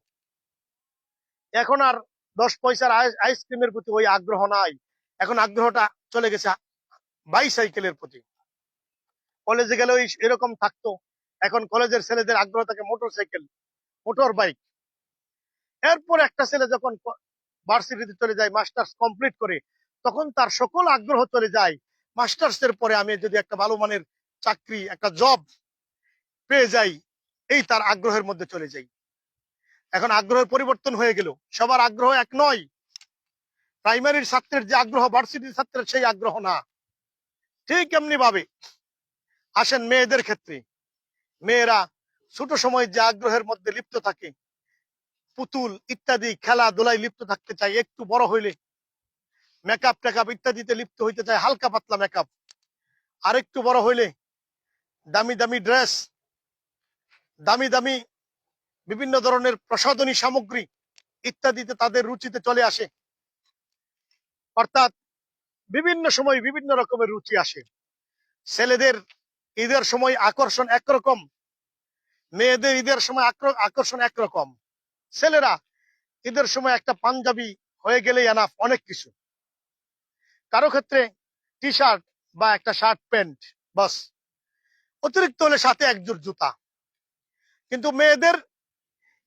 এখন আর 10 পয়সার আইসক্রিমের প্রতি ওই আগ্রহ নাই, এখন আগ্রহটা চলে গেছে বাইসাইকেলের প্রতি। কলেজে গেলে এরকম থাকতো, এখন কলেজের ছেলেদের আগ্রহ থাকে মোটর সাইকেল, মোটর বাইক। এরপর একটা ছেলে যখন ভার্সিটিতে চলে যায়, মাস্টার্স কমপ্লিট করে, তখন তার সকল আগ্রহ চলে যায় মাস্টার্স এর পরে আমি যদি একটা ভালো মানের চাকরি, একটা জব পেয়ে যাই, এই তার আগ্রহের মধ্যে চলে যাই। এখন আগ্রহের পরিবর্তন হয়ে গেল, সবার আগ্রহ এক নয়। প্রাইমারির ছাত্রের যে আগ্রহ ভার্সিটির ছাত্রের সেই আগ্রহ না। ঠিক এমনি ভাবে আসেন মেয়েদের ক্ষেত্রে, মেয়েরা ছোট সময় যে আগ্রহের মধ্যে লিপ্ত থাকে, পুতুল ইত্যাদি খেলাধুলায় লিপ্ত থাকতে চায়, একটু বড় হইলে মেকআপ টেকআপ ইত্যাদিতে লিপ্ত হইতে চায়, হালকা পাতলা মেকআপ। আর একটু বড় হইলে দামি দামি ড্রেস, দামি দামি বিভিন্ন ধরনের প্রসাধনী সামগ্রী ইত্যাদিতে তাদের রুচিতে চলে আসে। অর্থাৎ বিভিন্ন সময় বিভিন্ন রকমের রুচি আসে। ছেলেদের ঈদের সময় আকর্ষণ একরকম, মেয়েদের ঈদের সময় আকর্ষণ একরকম। ছেলেরা ঈদের সময় একটা পাঞ্জাবি হয়ে গেলেই এনাফ, অনেক কিছু। কারো ক্ষেত্রে টি শার্ট বা একটা শার্ট প্যান্ট বাস, অতিরিক্ত হলে সাথে একজোড় জুতা। কিন্তু মেয়েদের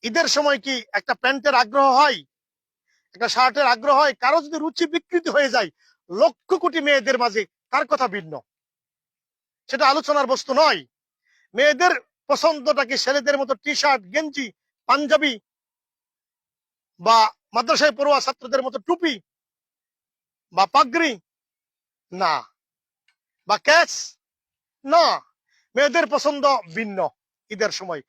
ঈদের সময় কি একটা প্যান্টের আগ্রহ হয়, একটা শার্টের আগ্রহ হয়? কারো যদি রুচি বিকৃতি হয়ে যায়, লক্ষ কোটি মেয়েদের মাঝে তার কথা ভিন্ন, সেটা আলোচনার বস্তু নয়। মেয়েদের পছন্দটা কি ছেলেদের মতো টি শার্ট, গেঞ্জি, পাঞ্জাবি, বা মাদ্রাসায় পড়ুয়া ছাত্রদের মতো টুপি বা পাগড়ি? না। বা ক্যাচ? না। মেয়েদের পছন্দ ভিন্ন। ঈদের সময়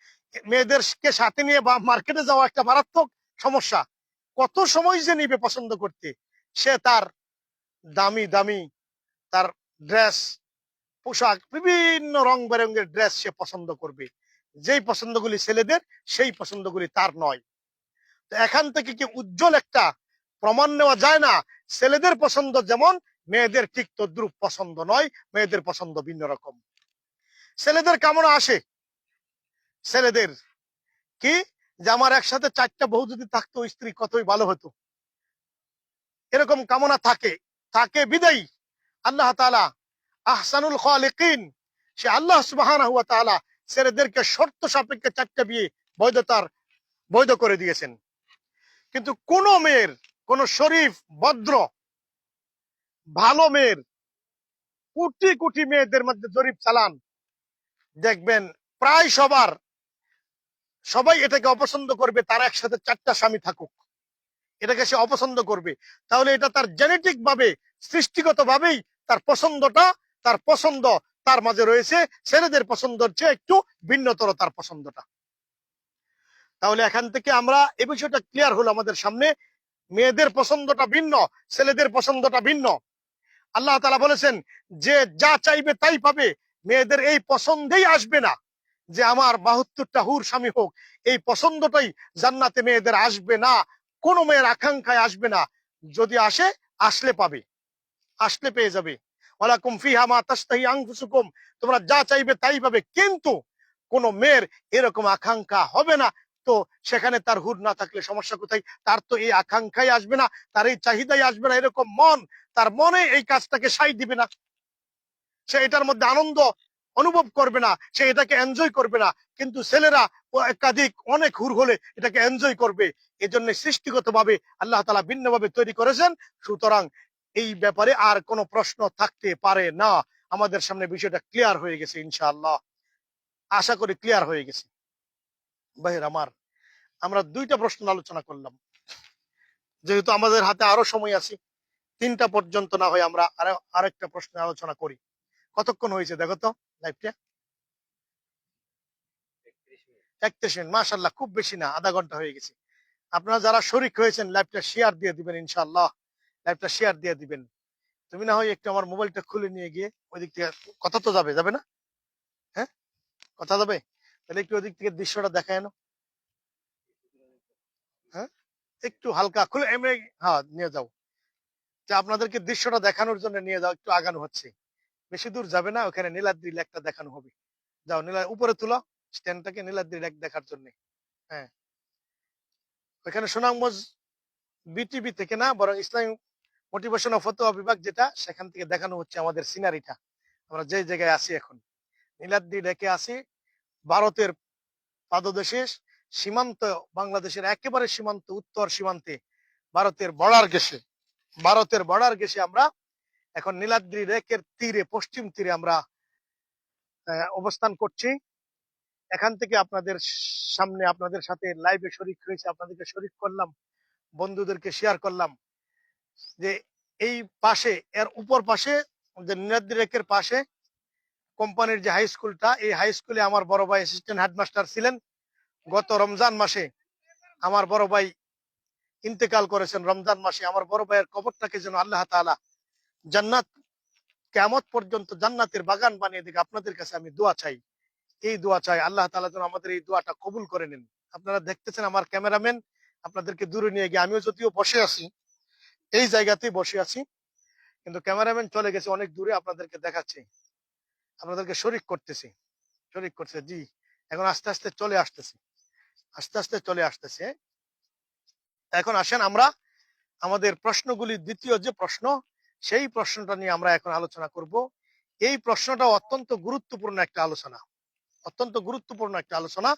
মেয়েদেরকে সাথে নিয়ে বা মার্কেটে যাওয়া একটা মারাত্মক সমস্যা। কত সময় যে নিবে পছন্দ করতে, সে তার দামি দামি তার ড্রেস, পোশাক, বিভিন্ন রং বেরঙের ড্রেস সে পছন্দ করবে। যেই পছন্দগুলি ছেলেদের, সেই পছন্দগুলি তার নয়। তো এখান থেকে কি উজ্জ্বল একটা প্রমাণ নেওয়া যায় না, ছেলেদের পছন্দ যেমন, মেয়েদের ঠিক তদ্রুপ পছন্দ নয়, মেয়েদের পছন্দ ভিন্ন রকম। ছেলেদের কামনা আসে, ছেলেদের কি, যে আমার একসাথে 4টা বউ যদি থাকতো, স্ত্রী কতই ভালো হতো, এরকম কামনা থাকে। থাকে বিদায়ী আল্লাহ তাআলা আহসানুল খালিকিন, সে আল্লাহ সুবহানাহু ওয়া তাআলা ছেলেদেরকে শর্ত সাপেক্ষে 4টা বিয়ে বৈধ করে দিয়েছেন। কিন্তু কোন মেয়ের, কোন শরীফ ভদ্র ভালো মেয়ের, কোটি কোটি মেয়েদের মধ্যে জরিপ চালান, দেখবেন প্রায় সবার সবাই এটাকে অপছন্দ করবে, তার একসাথে 4টা স্বামী থাকুক, এটাকে সে অপছন্দ করবে। তাহলে এটা তার জেনেটিক ভাবে, সৃষ্টিগত ভাবেই তার পছন্দটা, তার পছন্দ তার মাঝে রয়েছে। ছেলেদের পছন্দের চেয়ে একটু ভিন্নতর তার পছন্দটা। তাহলে এখান থেকে আমরা এই বিষয়টা ক্লিয়ার হলো আমাদের সামনে, মেয়েদের পছন্দটা ভিন্ন, ছেলেদের পছন্দটা ভিন্ন। আল্লাহ তাআলা বলেছেন যে যা চাইবে তাই পাবে। মেয়েদের এই পছন্দেই আসবে না যে আমার 72টা হুর স্বামী হোক, এই পছন্দটাই জান্নাতে মেয়েদের আসবে না, কোন মেয়ের আকাঙ্ক্ষায় আসবে না। যদি আসে, আসলে পাবে, আসলে পেয়ে যাবে। ওয়ালাকুম ফিহা মা তাশতাহি আনফুসুকুম, তোমরা যা চাইবে তাই পাবে। কিন্তু কোন মেয়ের এরকম আকাঙ্ক্ষা হবে না, তো সেখানে তার হুর না থাকলে সমস্যা কোথায়? তার তো এই আকাঙ্ক্ষাই আসবে না, তার এই চাহিদাই আসবে না, এরকম মন, তার মনে এই কাজটাকে সাই দিবে না, সে এটার মধ্যে আনন্দ অনুভব করবে না, সে এটাকে এনজয় করবে না। কিন্তু ছেলেরা একাধিক অনেক হুর হলে এটাকে এনজয় করবে। এজন্য সৃষ্টিগত ভাবে আল্লাহ তাআলা ভিন্নভাবে তৈরি করেছেন। সুতরাং এই ব্যাপারে আর কোনো প্রশ্ন থাকতে পারে না। আমাদের সামনে বিষয়টা ক্লিয়ার হয়ে গেছে ইনশাআল্লাহ, আশা করি ক্লিয়ার হয়ে গেছে। ভাইয়ের আমার, আমরা 2টা প্রশ্ন আলোচনা করলাম, যেহেতু আমাদের হাতে আরো সময় আছে, 3টা পর্যন্ত না হয় আমরা আরেকটা প্রশ্ন আলোচনা করি। কতক্ষণ হয়েছে দেখো তো লাইভটা? 31 মিনিট, মাশাআল্লাহ, খুব বেশি না, আধা ঘন্টা হয়ে গেছে। আপনারা যারা শরীক হয়েছেন লাইভটা শেয়ার দিয়ে দিবেন ইনশাআল্লাহ, লাইভটা শেয়ার দিয়ে দিবেন। তুমি না হয় একটু আমার মোবাইলটা খুলে নিয়ে গিয়ে ওই দিক থেকে, কথা তো যাবে, যাবে না? হ্যাঁ, কথা যাবে, তাহলে একটু ওই দিক থেকে দৃশ্যটা দেখায় না। হ্যাঁ, একটু হালকা খুলে এমনি, হ্যাঁ নিয়ে যাও, যে আপনাদেরকে দৃশ্যটা দেখানোর জন্য নিয়ে যাও, একটু আগানো হচ্ছে, বেশি দূর যাবে না, ওখানে নীলাদ্রি লেকটা দেখানো হবে। যাও, উপরে তুলো স্ট্যান্ডটাকে নীলাদ্রি লেক দেখার জন্য। হ্যাঁ, ওখানে সুনামগঞ্জ বিটিভি থেকে না, বরং ইসলামী মোটিভেশন ও ফতোয়া বিভাগ যেটা, সেখান থেকে দেখানো হচ্ছে আমাদের সিনারিটা। আমরা যে জায়গায় আছি এখন, নীলাদ্রি লেকে আছি, ভারতের পাদদেশে, সীমান্ত, বাংলাদেশের একেবারে সীমান্ত, উত্তর সীমান্তে, ভারতের বর্ডার গেছে, ভারতের বর্ডার গেছে আমরা এখন নীলাদ্রি লেকের তীরে, পশ্চিম তীরে আমরা অবস্থান করছি। এখান থেকে আপনাদের সামনে, আপনাদের সাথে লাইভে শরিক হয়েছে, আপনাদেরকে শরিক করলাম, বন্ধুদেরকে শেয়ার করলাম যে এই পাশে, এর উপর পাশে, যে নীলাদ্রি লেকের পাশে কোম্পানির যে হাই স্কুলটা, এই হাই স্কুলে আমার বড় ভাই অ্যাসিস্ট্যান্ট হেডমাস্টার ছিলেন। গত রমজান মাসে আমার বড় ভাই ইন্তেকাল করেছেন। রমজান মাসে আমার বড় ভাইয়ের কবরটাকে যেন আল্লাহ তাআলা জান্নাত, কিয়ামত পর্যন্ত জান্নাতের বাগান বানিয়ে দিকে, আপনাদের কাছে আমি দোয়া চাই, এই দোয়া চাই আল্লাহ তাআলা যেন আমাদের এই দোয়াটা কবুল করে নেন। আপনারা দেখতেছেন আমার ক্যামেরাম্যান আপনাদেরকে দূরে নিয়ে গিয়ে, আমিও যদিও বসে আছি, এই জায়গাতেই বসে আছি, কিন্তু ক্যামেরাম্যান চলে গেছে অনেক দূরে, আপনাদেরকে দেখাচ্ছে, আপনাদেরকে শরিক করতেছি, শরিক করছে, জি এখন আস্তে আস্তে চলে আসতেছে, আস্তে আস্তে চলে আসতেছে। এখন আসেন আমরা আমাদের প্রশ্নগুলি, দ্বিতীয় যে প্রশ্ন, সেই প্রশ্নটা নিয়ে আমরা এখন আলোচনা করব। এই প্রশ্নটা অত্যন্ত গুরুত্বপূর্ণ একটা আলোচনা, অত্যন্ত গুরুত্বপূর্ণ একটা আলোচনা।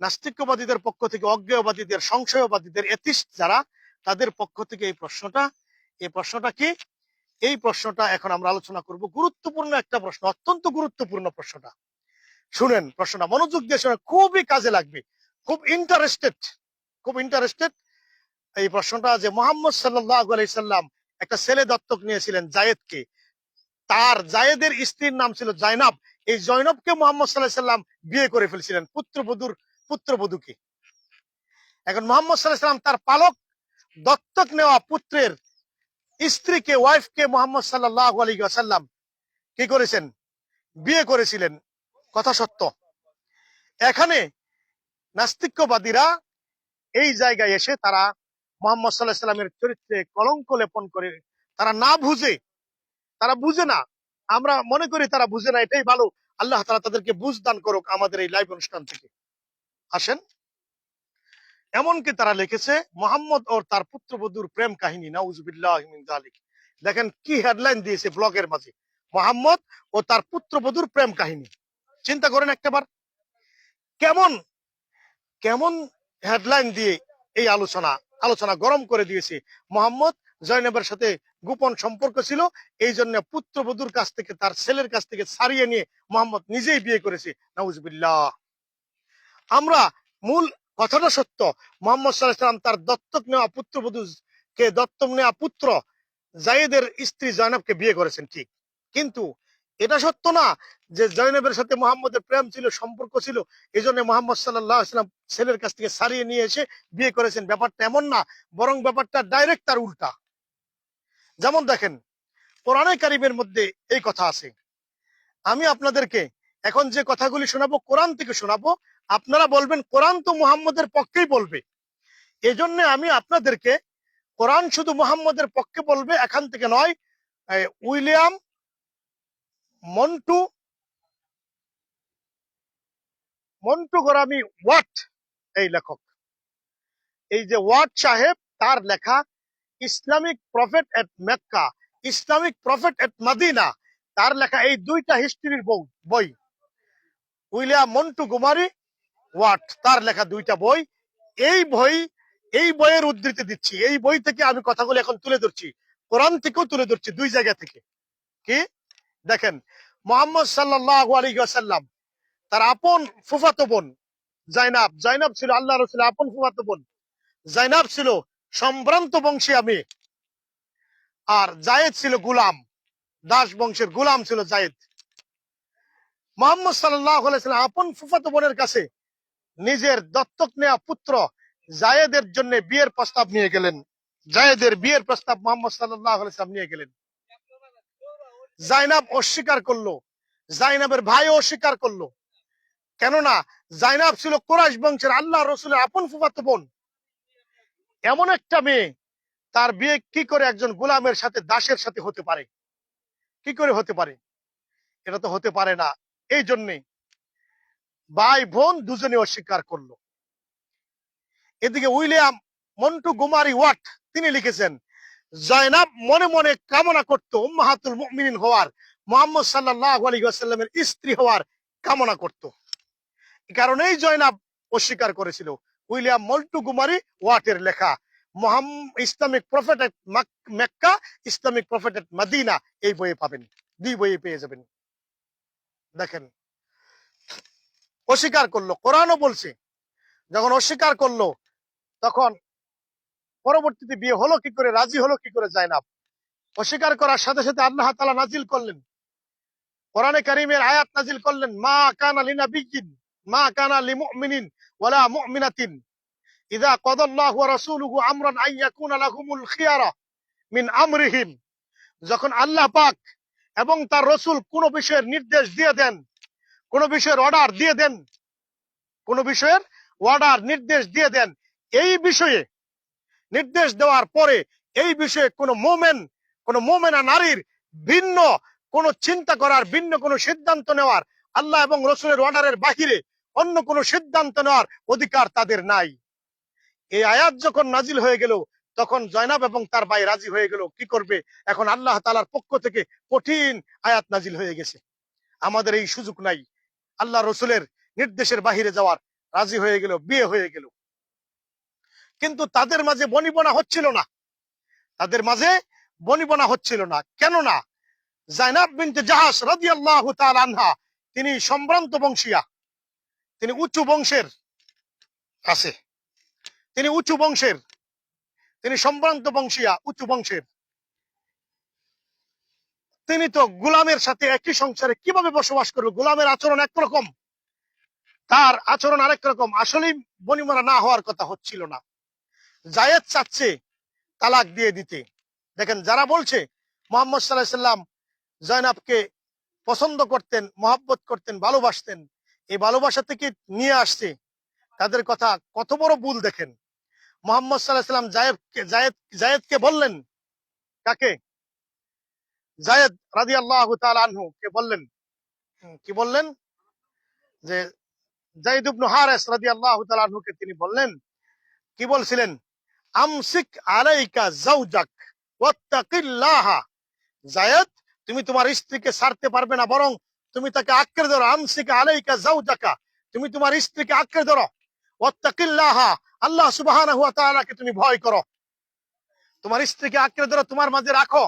নাস্তিক্যবাদীদের পক্ষ থেকে, অজ্ঞেয়বাদীদের, সংশয়বাদীদের, এথিস্ট যারা, তাদের পক্ষ থেকে এই প্রশ্নটা, এই প্রশ্নটা কি, এই প্রশ্নটা এখন আমরা আলোচনা করব। গুরুত্বপূর্ণ একটা প্রশ্ন, অত্যন্ত গুরুত্বপূর্ণ প্রশ্নটা। শুনেন প্রশ্নটা মনোযোগ দিয়ে শুনেন, খুবই কাজে লাগবে, খুব ইন্টারেস্টেড, খুব ইন্টারেস্টেড এই প্রশ্নটা। যে মোহাম্মদ সাল্লাল্লাহু আলাইহি সাল্লাম একটা ছেলে দত্তক নিয়েছিলেন, জায়েদকে, তার জায়েদের স্ত্রীর নাম ছিল জাইনাব, এই জয়নবকে মোহাম্মদ সাল্লাল্লাহু আলাইহি সাল্লাম বিয়ে করে ফেলছিলেন, পুত্রবধূকে। এখন মোহাম্মদ সাল্লাল্লাহু আলাইহি সাল্লাম তার পালক দত্তক নেওয়া পুত্রের স্ত্রীকে, ওয়াইফকে মোহাম্মদ সাল্লাল্লাহু আলাইহি ওয়াসাল্লাম কি করেছেন? বিয়ে করেছিলেন, কথা সত্য। এখানে নাস্তিক্যবাদীরা এই জায়গায় এসে তারা মোহাম্মদ সাল্লাল্লাহু আলাইহি সাল্লামের চরিত্রে কলঙ্ক লেপন করে, তারা না বুঝে, তারা বুঝে না, আমরা মনে করি তারা বুঝে না, এটাই ভালো। আল্লাহ তাআলা তাদেরকে বুঝ দান করুক আমাদের এই লাইভ অনুষ্ঠান থেকে। আসেন, এমনকি তারা লিখেছে মোহাম্মদ ও তার পুত্রবধূর প্রেম কাহিনী, নাউজুবিল্লাহি মিন যালিক। দেখেন কি হেডলাইন দিয়েছে ব্লগের মাঝে, মোহাম্মদ ও তার পুত্রবধূর প্রেম কাহিনী। চিন্তা করেন একটাবার, কেমন কেমন হেডলাইন দিয়ে এই আলোচনা গরম করে দিয়েছে। মোহাম্মদ জয়নবের সাথে গোপন সম্পর্ক ছিল, এই জন্য পুত্রবধূর কাছ থেকে, তার ছেলের কাছ থেকে ছাড়িয়ে নিয়ে মোহাম্মদ নিজেই বিয়ে করেছে, নাউজুবিল্লাহ। আমরা মূল কথাটা সত্য, মোহাম্মদ সাল্লাল্লাহু আলাইহি ওয়াসাল্লাম তার দত্তক নেওয়া পুত্রবধূকে দত্তক নেওয়া পুত্র জায়েদের স্ত্রী জয়নবকে বিয়ে করেছেন, ঠিক। কিন্তু এটা সত্য না যে জয়নবের সাথে মোহাম্মদের প্রেম ছিল, সম্পর্ক ছিল, এই জন্য মোহাম্মদ সাল্লাল্লাহু আলাইহি ওয়াসাল্লাম ছেলের কাছ থেকে ছাড়িয়ে নিয়ে এসে বিয়ে করেছেন। ব্যাপারটা এমন না, বরং ব্যাপারটা ডাইরেক্ট তার উল্টা। যেমন দেখেন, কোরআনে কারিমের মধ্যে এই কথা আছে। আমি আপনাদেরকে এখন যে কথাগুলি শোনাবো কোরআন থেকে শোনাবো, আপনারা বলবেন কোরআন তো মুহাম্মদের পক্ষেই বলবে। এজন্য আমি আপনাদেরকে কোরআন শুধু মুহাম্মদের পক্ষে বলবে এখান থেকে নয়, উইলিয়াম মন্টু মন্টু গোরামি ওয়াট, এই লেখক, এই যে ওয়াট সাহেব, তার লেখা Islamic prophet at Mecca, Islamic prophet at Medina, তার লেখা এই দুইটা হিস্ট্রির বই। উইলিয়াম মন্টু গোমারি ওয়াট, তার লেখা দুইটা বই। এই বইয়ের উদ্ধৃতি দিচ্ছি, এই বই থেকে আমি কথাগুলো এখন তুলে ধরছি, কোরআন থেকেও তুলে ধরছি, দুই জায়গা থেকে। কি দেখেন, মুহাম্মদ সাল্লাল্লাহু আলাইহি ওয়াসাল্লাম তার আপন ফুফাতো বোন জাইনাব, জাইনাব ছিল আল্লাহ রাসূলের আপন ফুফাতো বোন। জাইনাব ছিল সম্ভ্রান্ত বংশীয় মেয়ে, আর জায়েদ ছিল গুলাম, দাস বংশের গুলাম ছিল জায়েদ। মুহাম্মদ সাল্লাল্লাহু আলাইহি ওয়াসাল্লাম আপন ফুফাতো বোনের কাছে নিজের দত্তক নেওয়া পুত্র জায়েদের জন্য বিয়ের প্রস্তাব নিয়ে গেলেন। জায়েদের বিয়ের প্রস্তাব মুহাম্মদ সাল্লাল্লাহু আলাইহি ওয়াসাল্লাম নিয়ে গেলেন। জাইনাব অস্বীকার করলো, জাইনাবের ভাইও অস্বীকার করলো। কেননা জাইনাব ছিল কুরাইশ বংশের আল্লাহ রসুলের আপন ফুফাতো বোন। এমন একটা মেয়ে, তার বিয়ে কি করে একজন গোলামের সাথে, দাসের সাথে হতে পারে? কি করে হতে পারে? এটা তো হতে পারে না। এই জন্যে ভাই বোন দুজনে অস্বীকার করলো। এদিকে উইলিয়াম মন্টু গোমারি ওয়াট তিনি লিখেছেন, জয়নাব মনে মনে কামনা করত উম্মাহাতুল মুমিনিন হওয়ার, মুহাম্মদ সাল্লাল্লাহু আলাইহি ওয়াসাল্লামের স্ত্রী হওয়ার কামনা করত। কারণেই জয়নাব অস্বীকার করেছিল। উইলিয়াম মন্টু গোমারি ওয়াটের লেখা Islamic prophet at Mecca, Islamic prophet at Medina, এই বইয়ে পাবেন, দুই বইয়ে পেয়ে যাবেন। দেখেন, অস্বীকার করলো, কোরআনও বলছে। যখন অস্বীকার করলো, তখন পরবর্তীতে বিয়ে হলো কি করে, রাজি হলো কি করে জাইনাব? অস্বীকার করার সাথে সাথে আল্লাহ তাআলা নাজিল করলেন, কোরআনে কারীমের আয়াত নাজিল করলেন, মা কানা লিনাবিয়্যিন মা কানা লিমুমিনিন ওয়ালা মুমিনাতিন ইযা কাদাল্লাহু ওয়া রাসূলুহু আমরান আন ইয়াকুনা লাহুমুল খিয়ারা মিন আমরিহিম। যখন আল্লাহ পাক এবং তার রাসূল কোন বিষয়ের নির্দেশ দিয়ে দেন, কোন বিষয়ের অর্ডার দিয়ে দেন, কোন বিষয়ের অর্ডার নির্দেশ দিয়ে দেন, এই বিষয়ে নির্দেশ দেওয়ার পরে এই বিষয়ে কোন মোমেনা নারীর ভিন্ন কোন চিন্তা করার, ভিন্ন কোন সিদ্ধান্ত নেওয়ার, আল্লাহ এবং রসুলের অর্ডারের বাহিরে অন্য কোন সিদ্ধান্ত নেওয়ার অধিকার তাদের নাই। এই আয়াত যখন নাজিল হয়ে গেল, তখন জয়নাব এবং তার ভাই রাজি হয়ে গেল। কি করবে এখন? আল্লাহ তাআলার পক্ষ থেকে কঠিন আয়াত নাজিল হয়ে গেছে, আমাদের এই সুযোগ নাই, আল্লাহ রসুলের নির্দেশের বাহিরে যাওয়ার। রাজি হয়ে গেল, বিয়ে হয়ে গেল। কিন্তু তাদের মাঝে বনিবনা হচ্ছিল না, তাদের মাঝে বনিবনা হচ্ছিল না। কেননা জাইনাব বিনতে জাহাশ রাদিয়াল্লাহু তাআলা আনহা, তিনি সম্ভ্রান্ত বংশীয়া, তিনি উঁচু বংশের আছে, তিনি উঁচু বংশের, তিনি সম্ভ্রান্ত বংশীয়া, উঁচু বংশের। তিনি তো গোলামের সাথে একই সংসারে কিভাবে বসবাস করবে? গোলামের আচরণ একরকম, তার আচরণ আরেক রকম। আসলেই বনিবনা না হওয়ার কথা হচ্ছিল না। জায়েদ চাচ্ছে তালাক দিয়ে দিতে। দেখেন, যারা বলছে মুহাম্মদ সাল্লাল্লাহু আলাইহি ওয়াসাল্লাম জয়নাবকে পছন্দ করতেন, মহব্বত করতেন, ভালোবাসতেন, এই ভালোবাসা থেকে নিয়ে আসছে, তাদের কথা কত বড় ভুল। দেখেন, মুহাম্মদ সাল্লাল্লাহু আলাইহি ওয়াসাল্লাম জায়েদকে বললেন, কাকে? জায়েদ রাদিয়াল্লাহু তাআলা আনহু কে বললেন, কি বললেন? যে যায়েদ ইবনে হারেস রাদিয়াল্লাহু তাআলা আনহু কে তিনি বললেন, কি বলছিলেন? আমসিক আলাইকা যাওজাক ওয়াত্তাকিল্লাহা। জায়েদ, তুমি তোমার স্ত্রীকে ছাড়তে পারবে না, বরং তুমি তাকে আঁকড়ে ধরো। আমসিক আলাইকা যাওজাকা, তুমি তোমার স্ত্রীকে আঁকড়ে ধরো। ওয়াত্তাকিল্লাহা, আল্লাহ সুবহানাহু ওয়া তাআলাকে তুমি ভয় করো। তোমার স্ত্রীকে আঁকড়ে ধরো, তোমার মাঝে রাখো,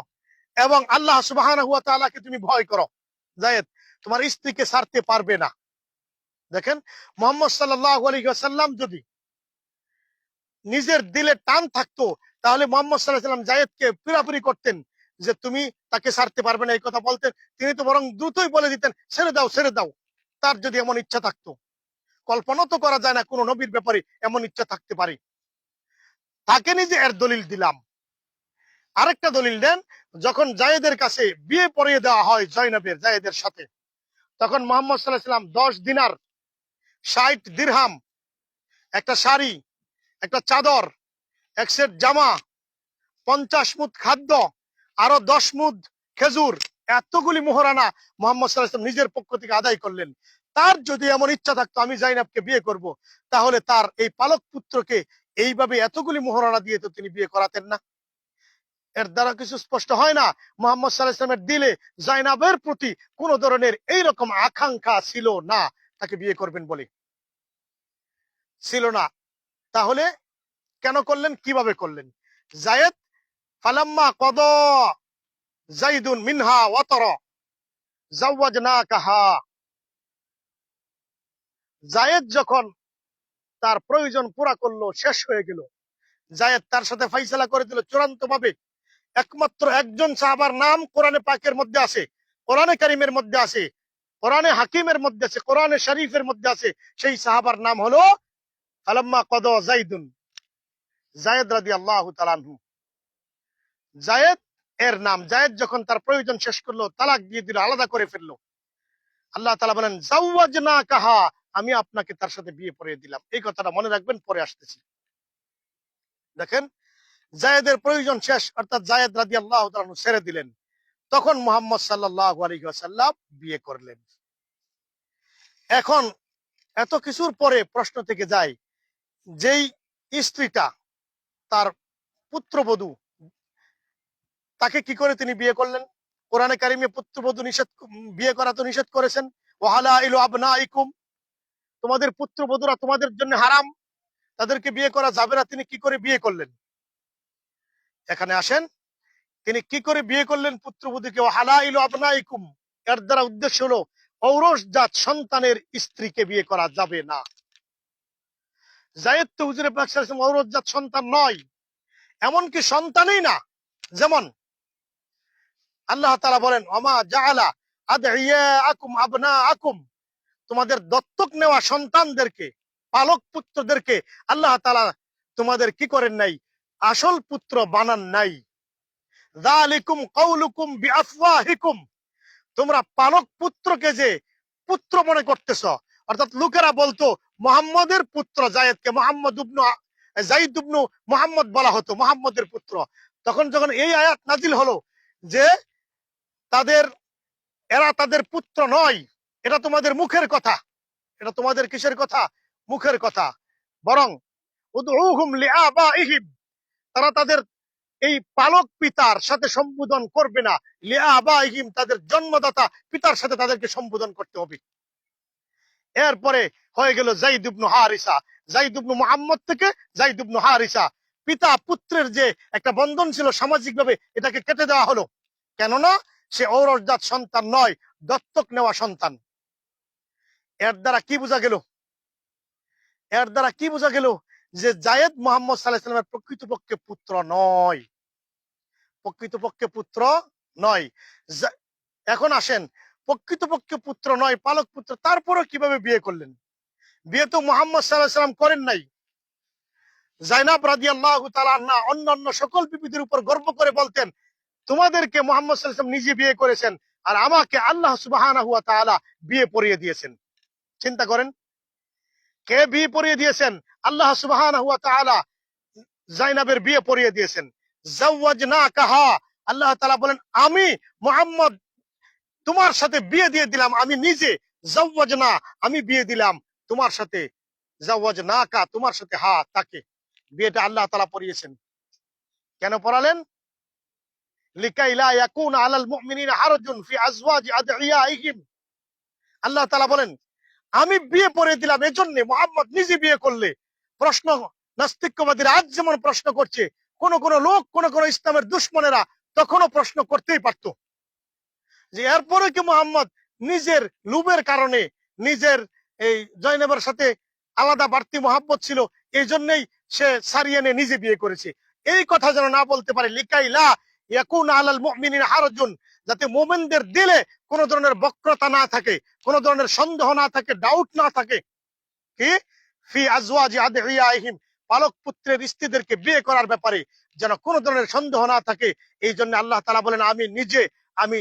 এবং আল্লাহ সুবহানাহু ওয়া তাআলাকে তুমি ভয় করো। জায়েদ, তোমার স্ত্রীকে ছাড়তে পারবে না। দেখেন, মুহাম্মদ সাল্লাল্লাহু আলাইহি ওয়াসাল্লাম যদি নিজের দিলে টান থাকতো, তাহলে মুহাম্মদ সাল্লাল্লাহু আলাইহি ওয়াসাল্লাম জায়েদকে পিরাপিরি করতেন যে তুমি তাকে ছাড়তে পারবে না, এই কথা বলতেন। তিনি তো বরং দ্রুতই বলে দিতেন, ছেড়ে দাও, ছেড়ে দাও। তার যদি এমন ইচ্ছা থাকতো, কল্পনা তো করা যায় না কোন নবীর ব্যাপারে এমন ইচ্ছা থাকতে পারে। তাকে নিজে এর দলিল দিলাম। আরেকটা দলিল দেন, যখন জায়েদের কাছে বিয়ে পড়িয়ে দেওয়া হয় জায়েদের সাথে, তখন মুহাম্মদ সাল্লাল্লাহু আলাইহি ওয়াসাল্লাম 10 দিনার, 60 দিরহাম, একটা শাড়ি, একটা চাদর, এক সেট জামা, 50 মুদ খাদ্য, আরো 10 মুদ খেজুর, এতগুলি মোহরানা মুহাম্মদ সাল্লাল্লাহু আলাইহি ওয়াসাল্লাম নিজের পক্ষ থেকে আদায় করলেন। তার যদি এমন ইচ্ছা থাকতো আমি জাইনাবকে বিয়ে করব, তাহলে তার এই পালক পুত্রকে এইভাবে এতগুলি মোহরানা দিয়ে তো তিনি বিয়ে করাতেন না। এর দ্বারা কিছু স্পষ্ট হয় না মুহাম্মদ সাল্লাল্লাহু আলাইহি ওয়াসাল্লামের দিলে জাইনাবের প্রতি কোন ধরনের এইরকম আকাঙ্ক্ষা ছিল না তাকে বিয়ে করবেন বলে, ছিল না। তাহলে কেন করলেন, কিভাবে করলেন? জায়েদ ফালাম্মা কদা জাইদুন মিনহা ওয়াতারা জাওয়াজনাকাহা, জায়েদ যখন তার প্রয়োজন পুরা করলো, শেষ হয়ে গেল, জায়েদ তার সাথে ফাইসালা করে দিল চূড়ান্ত ভাবে। একমাত্র একজন সাহাবার নাম কোরআনে পাকের মধ্যে আছে, কোরআনে কারিমের মধ্যে আছে, কোরআনে হাকিমের মধ্যে আছে, কোরআনে শরীফের মধ্যে আছে। সেই সাহাবার নাম হলো ফালাম্মা কদা জাইদুন, জায়েদ রাদিয়াল্লাহু তাআলা আনহু। জায়েদ এর নাম। জায়েদ যখন তার প্রয়োজন শেষ করলো, তালাক দিয়ে দিল, আলাদা করে ফেললো, আল্লাহ তাআলা বলেন জাওয়াজনাকাহা, আমি আপনাকে তার সাথে বিয়ে পড়িয়ে দিলাম। এই কথাটা মনে রাখবেন, পরে আসতেছি। দেখেন, জায়েদের প্রয়োজন শেষ, অর্থাৎ জায়েদ রাদিয়াল্লাহু তাআলা আনহু ছেড়ে দিলেন, তখন মুহাম্মদ সাল্লাল্লাহু আলাইহি ওয়াসাল্লাম বিয়ে করলেন। এখন এত কিছুর পরে প্রশ্ন থেকে যায়, যেই স্ত্রীটা তার পুত্রবধূ, তাকে কি করে তিনি বিয়ে করলেন? কোরআনে কারিমে পুত্রবধূ নিষেধ, বিয়ে করা তো নিষেধ করেছেন, ওয়াহালাইলু আবনাইকুম, তোমাদের পুত্রবধূরা তোমাদের জন্য হারাম, তাদেরকে বিয়ে করা যাবে না। তিনি কি করে বিয়ে করলেন? এখানে আসেন, তিনি কি করে বিয়ে করলেন পুত্রবধূকে? ওয়াহালাইলু আবনাইকুম, এর দ্বারা উদ্দেশ্য হলো ঔরসজাত সন্তানের স্ত্রীকে বিয়ে করা যাবে না। জায়েদ তো হুজুরে পাক সাল্লাল্লাহু আলাইহি ওয়াসাল্লাম ঔরসজাত সন্তান নয়, এমনকি সন্তানই না। যেমন আল্লাহ তাআলা বলেন, ওমা জাআলা আদইয়াকুম আবনাআকুম, তোমাদের দত্তক নেওয়া সন্তানদেরকে, পালক পুত্রদেরকে আল্লাহ তাআলা তোমাদের কি করেন নাই? আসল পুত্র বানান নাই। যালিকুম কাউলুকুম বিআফওয়াহিকুম, তোমরা পালক পুত্রকে যে পুত্র মনে করতেছ, অর্থাৎ লোকেরা বলতো মুহাম্মদের পুত্র জায়েদকে জাইদ ইবনু মুহাম্মদ বলা হতো, মুহাম্মদের পুত্র। তখন যখন এই আয়াত নাজিল হলো যে এরা তাদের পুত্র নয়, এটা তোমাদের মুখের কথা, এটা তোমাদের কিসের কথা? মুখের কথা। বরং উদউহুম লিআবাইহিম, তারা তাদের এই পালক পিতার সাথে সম্বোধন করবে না। লিআবাইহিম, তাদের জন্মদাতা পিতার সাথে তাদেরকে সম্বোধন করতে হবে। এরপরে হয়ে গেল যায়েদ ইবনে হারিসা, যায়েদ ইবনে মুহাম্মদ থেকে যায়েদ ইবনে হারিসা। পিতা পুত্রের যে একটা বন্ধন ছিল সামাজিকভাবে, এটাকে কেটে দেওয়া হলো, কেননা সে ঔরসজাত সন্তান নয়, দত্তক নেওয়া সন্তান। এর দ্বারা কি বোঝা গেল? এর দ্বারা কি বোঝা গেল? যে জায়েদ মুহাম্মদ সাল্লাল্লাহু আলাইহি ওয়াসাল্লামের প্রকৃতপক্ষে পুত্র নয়, প্রকৃতপক্ষে পুত্র নয়। এখন আসেন, প্রকৃতপক্ষে পুত্র নয়, পালক পুত্র, তারপরও কিভাবে বিয়ে করলেন? বিয়ে তো মুহাম্মদ সাল্লাল্লাহু আলাইহি ওয়াসাল্লাম করেন নাই। জাইনাব রাদিয়াল্লাহু তাআলা আনহা অন্যান্য সকল বিবিদের উপর গর্ব করে বলতেন, তোমাদেরকে মুহাম্মদ সাল্লাল্লাহু আলাইহি ওয়াসাল্লাম নিজে বিয়ে করেছেন, আর আমাকে আল্লাহ সুবহানাহু ওয়া তাআলা বিয়ে পড়িয়ে দিয়েছেন। চিন্তা করেন, কে বিয়ে পড়িয়ে দিয়েছেন? আল্লাহ সুবহানাহু ওয়া তাআলা জাইনাবের বিয়ে পড়িয়ে দিয়েছেন। জাওয়াজনাকাহা, আল্লাহ তাআলা বলেন আমি মুহাম্মদ তোমার সাথে বিয়ে দিয়ে দিলাম, আমি নিজে। জাওয়াজনা, আমি বিয়ে দিলাম তোমার সাথে। জাওয়াজনাকা, তোমার সাথে, হা, তাকে বিয়েটা আল্লাহ তাআলা পড়িয়েছেন। কেন পড়ালেন? লিকাই লা ইয়াকুনা আলাল মুমিনিনা হারাজুন ফি আজওয়াজি আদইয়াইহিম, আল্লাহ তাআলা বলেন আমি বিয়ে পড়িয়ে দিলাম এজন্য। মুহাম্মদ নিজে বিয়ে করলে প্রশ্ন, নাস্তিক্যবাদীরা আজ যেমন প্রশ্ন করছে, কোন কোন লোক, কোন কোন ইসলামের দুশমনেরা তখনও প্রশ্ন করতেই পারত যে এরপরে কি মুহাম্মদ নিজের লোভের কারণে, নিজের এই জয়নবের সাথে আলাদা বাড়তি মহাব্বত ছিল, এই জন্যই সে সারিয়ে নিয়ে নিজে বিয়ে করেছে। এই কথা যেন না বলতে পারে, লিকাইলা ইয়াকুন আলাল মুমিনিনা হারাজুন, যাতে মুমিনদের দিলে কোন ধরনের বক্রতা না থাকে, কোন ধরনের সন্দেহ না থাকে, ডাউট না থাকে, কি ফি আজওয়াজি আদহিয়াহিম, পালক পুত্রের স্ত্রীদেরকে বিয়ে করার ব্যাপারে যেন কোন ধরনের সন্দেহ না থাকে। এই জন্য আল্লাহ তাআলা বলেন, আমি নিজে আমি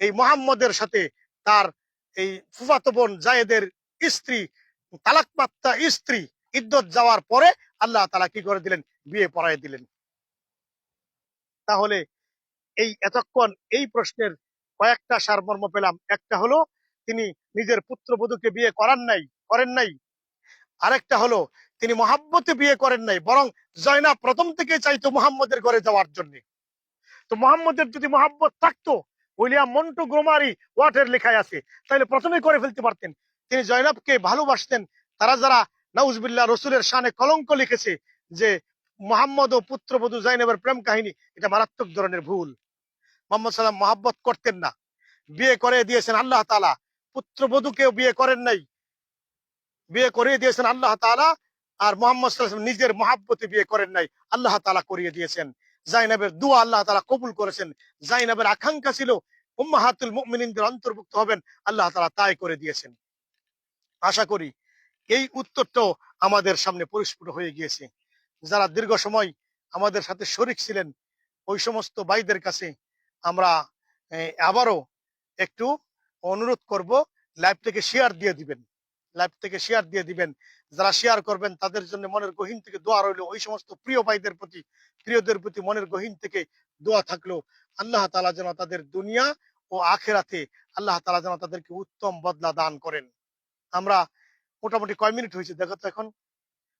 এই মুহাম্মদের সাথে তার এই ফুফাতো বোন জায়েদের স্ত্রী, তালাকপ্রাপ্তা স্ত্রী ইদ্যত যাওয়ার পরে আল্লাহ তাআলা কি করে দিলেন, বিয়ে পড়ায় দিলেন। তাহলে এই এতক্ষণ এই প্রশ্নের কয়েকটা সারমর্ম পেলাম। একটা হলো তিনি নিজের পুত্রবধূকে বিয়ে করেন নাই। আরেকটা হলো তিনি মহাব্বতে বিয়ে করেন নাই, বরং জয়নাব প্রথম থেকে চাইতো মুহাম্মদের ঘরে যাওয়ার জন্য। তো মুহাম্মদের যদি মহাব্বত থাকতো, উইলিয়াম মন্টু গ্রোমারি ওয়াটের লেখায় আছে, তাহলে প্রথমেই করে ফেলতে পারতেন। তিনি জয়নাবকে ভালোবাসতেন। তারা যারা নাউজুবিল্লাহ রসুলের শানে কলঙ্ক লিখেছে যে মুহাম্মদ ও পুত্রবধূ জয়নাবের প্রেম কাহিনী, এটা মারাত্মক ধরনের ভুল। মোহাম্মদ সাল্লাম মহাব্বত করতেন না, বিয়ে করে দিয়েছেন আল্লাহ তাআলা। পুত্রবধূকেও বিয়ে করেন নাই, বিয়ে করে দিয়েছেন আল্লাহ তাআলা। আর মুহাম্মদ সাল্লাল্লাহু আলাইহি ওয়াসাল্লাম নিজের মহাব্বতে বিয়ে করেন নাই, আল্লাহ তাআলা করিয়ে দিয়েছেন। জাইনাবের দোয়া আল্লাহ তাআলা কবুল করেছেন। জাইনাবের আকাঙ্ক্ষা ছিল উম্মাহাতুল মুমিনিনদের অন্তর্ভুক্ত হবেন, আল্লাহ তাআলা তাই করে দিয়েছেন। আশা করি এই উত্তরটাও আমাদের সামনে পরিস্ফুট হয়ে গিয়েছে। যারা দীর্ঘ সময় আমাদের সাথে শরীক ছিলেন, ওই সমস্ত ভাইদের কাছে আমরা আবারও একটু অনুরোধ করব, লাইভটাকে শেয়ার দিয়ে দিবেন, যারা শেয়ার করবেন তাদের জন্য মনের গহীন থেকে দোয়া রইল। ওই সমস্ত প্রিয় ভাইদের প্রতি, প্রিয়দের প্রতি মনের গহীন থেকে দোয়া থাকলো, আল্লাহ তাআলা যেন তাদের দুনিয়া ও আখিরাতে আল্লাহ তাআলা যেন তাদেরকে উত্তম বদলা দান করেন। আমরা মোটামুটি কয় মিনিট হয়েছে দেখো তো, এখন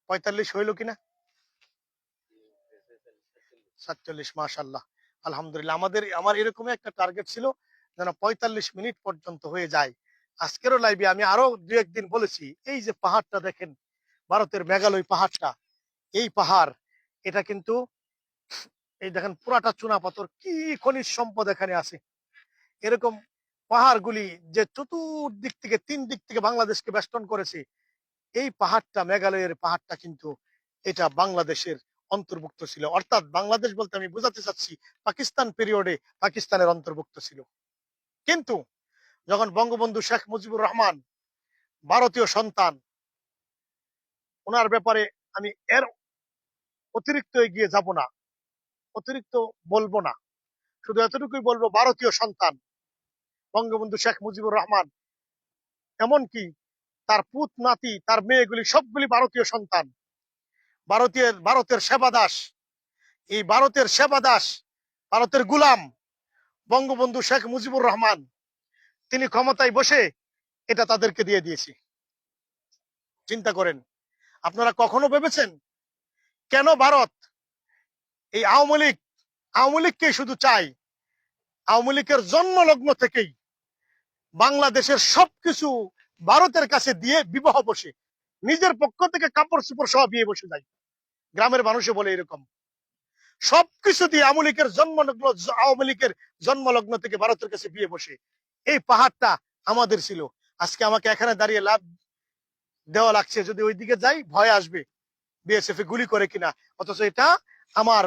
45 হইল কিনা, 47, মাশাআল্লাহ, আলহামদুলিল্লাহ। আমার এরকমই একটা টার্গেট ছিল যেন 45 মিনিট পর্যন্ত হয়ে যায়। আজকেরও লাইভে আমি আরো দু একদিন বলেছি, এই যে পাহাড়টা দেখেন, ভারতের মেঘালয় পাহাড়টা, এই পাহাড়, এটা কিন্তু এই দেখেন পুরাটা চুনা পাথর, কি খনিজ সম্পদ এখানে আছে। এরকম পাহাড়গুলি যে চতুর্দিক থেকে, 3 দিক থেকে বাংলাদেশকে বেষ্টন করেছে, এই পাহাড়টা, মেঘালয়ের পাহাড়টা কিন্তু এটা বাংলাদেশের অন্তর্ভুক্ত ছিল। অর্থাৎ বাংলাদেশ বলতে আমি বোঝাতে চাচ্ছি পাকিস্তান পিরিয়ডে পাকিস্তানের অন্তর্ভুক্ত ছিল। কিন্তু যখন বঙ্গবন্ধু শেখ মুজিবুর রহমান, ভারতীয় সন্তান, ওনার ব্যাপারে আমি এর অতিরিক্ত এগিয়ে যাব না, অতিরিক্ত বলবো না, শুধু এতটুকুই বলবো, ভারতীয় সন্তান বঙ্গবন্ধু শেখ মুজিবুর রহমান, এমনকি তার পুত নাতি, তার মেয়েগুলি সবগুলি ভারতীয় সন্তান, ভারতের সেবাদাস। এই ভারতের সেবাদাস, ভারতের গুলাম বঙ্গবন্ধু শেখ মুজিবুর রহমান, তিনি ক্ষমতায় বসে এটা তাদেরকে দিয়ে দিয়েছে। চিন্তা করেন, আপনারা কখনো ভেবেছেন কেন ভারত এই আওয়ামী লীগকে শুধু চাই? আওয়ামী লীগের জন্মলগ্ন থেকেই বাংলাদেশের সবকিছু ভারতের কাছে দিয়ে বিবাহ বসে, নিজের পক্ষ থেকে কাপড় চোপড় সহ বিয়ে বসে যায়। গ্রামের মানুষে বলে এরকম, সবকিছু দিয়ে আওয়ামী লীগের জন্মলগ্ন থেকে ভারতের কাছে বিয়ে বসে। এই পাহাড়টা আমাদের ছিল। আজকে আমাকে এখানে দাঁড়িয়ে লাভ দেওয়া লাগছে, যদি ওইদিকে যাই ভয় আসবে বিএসএফ গুলি করে কিনা, অথচ এটা আমার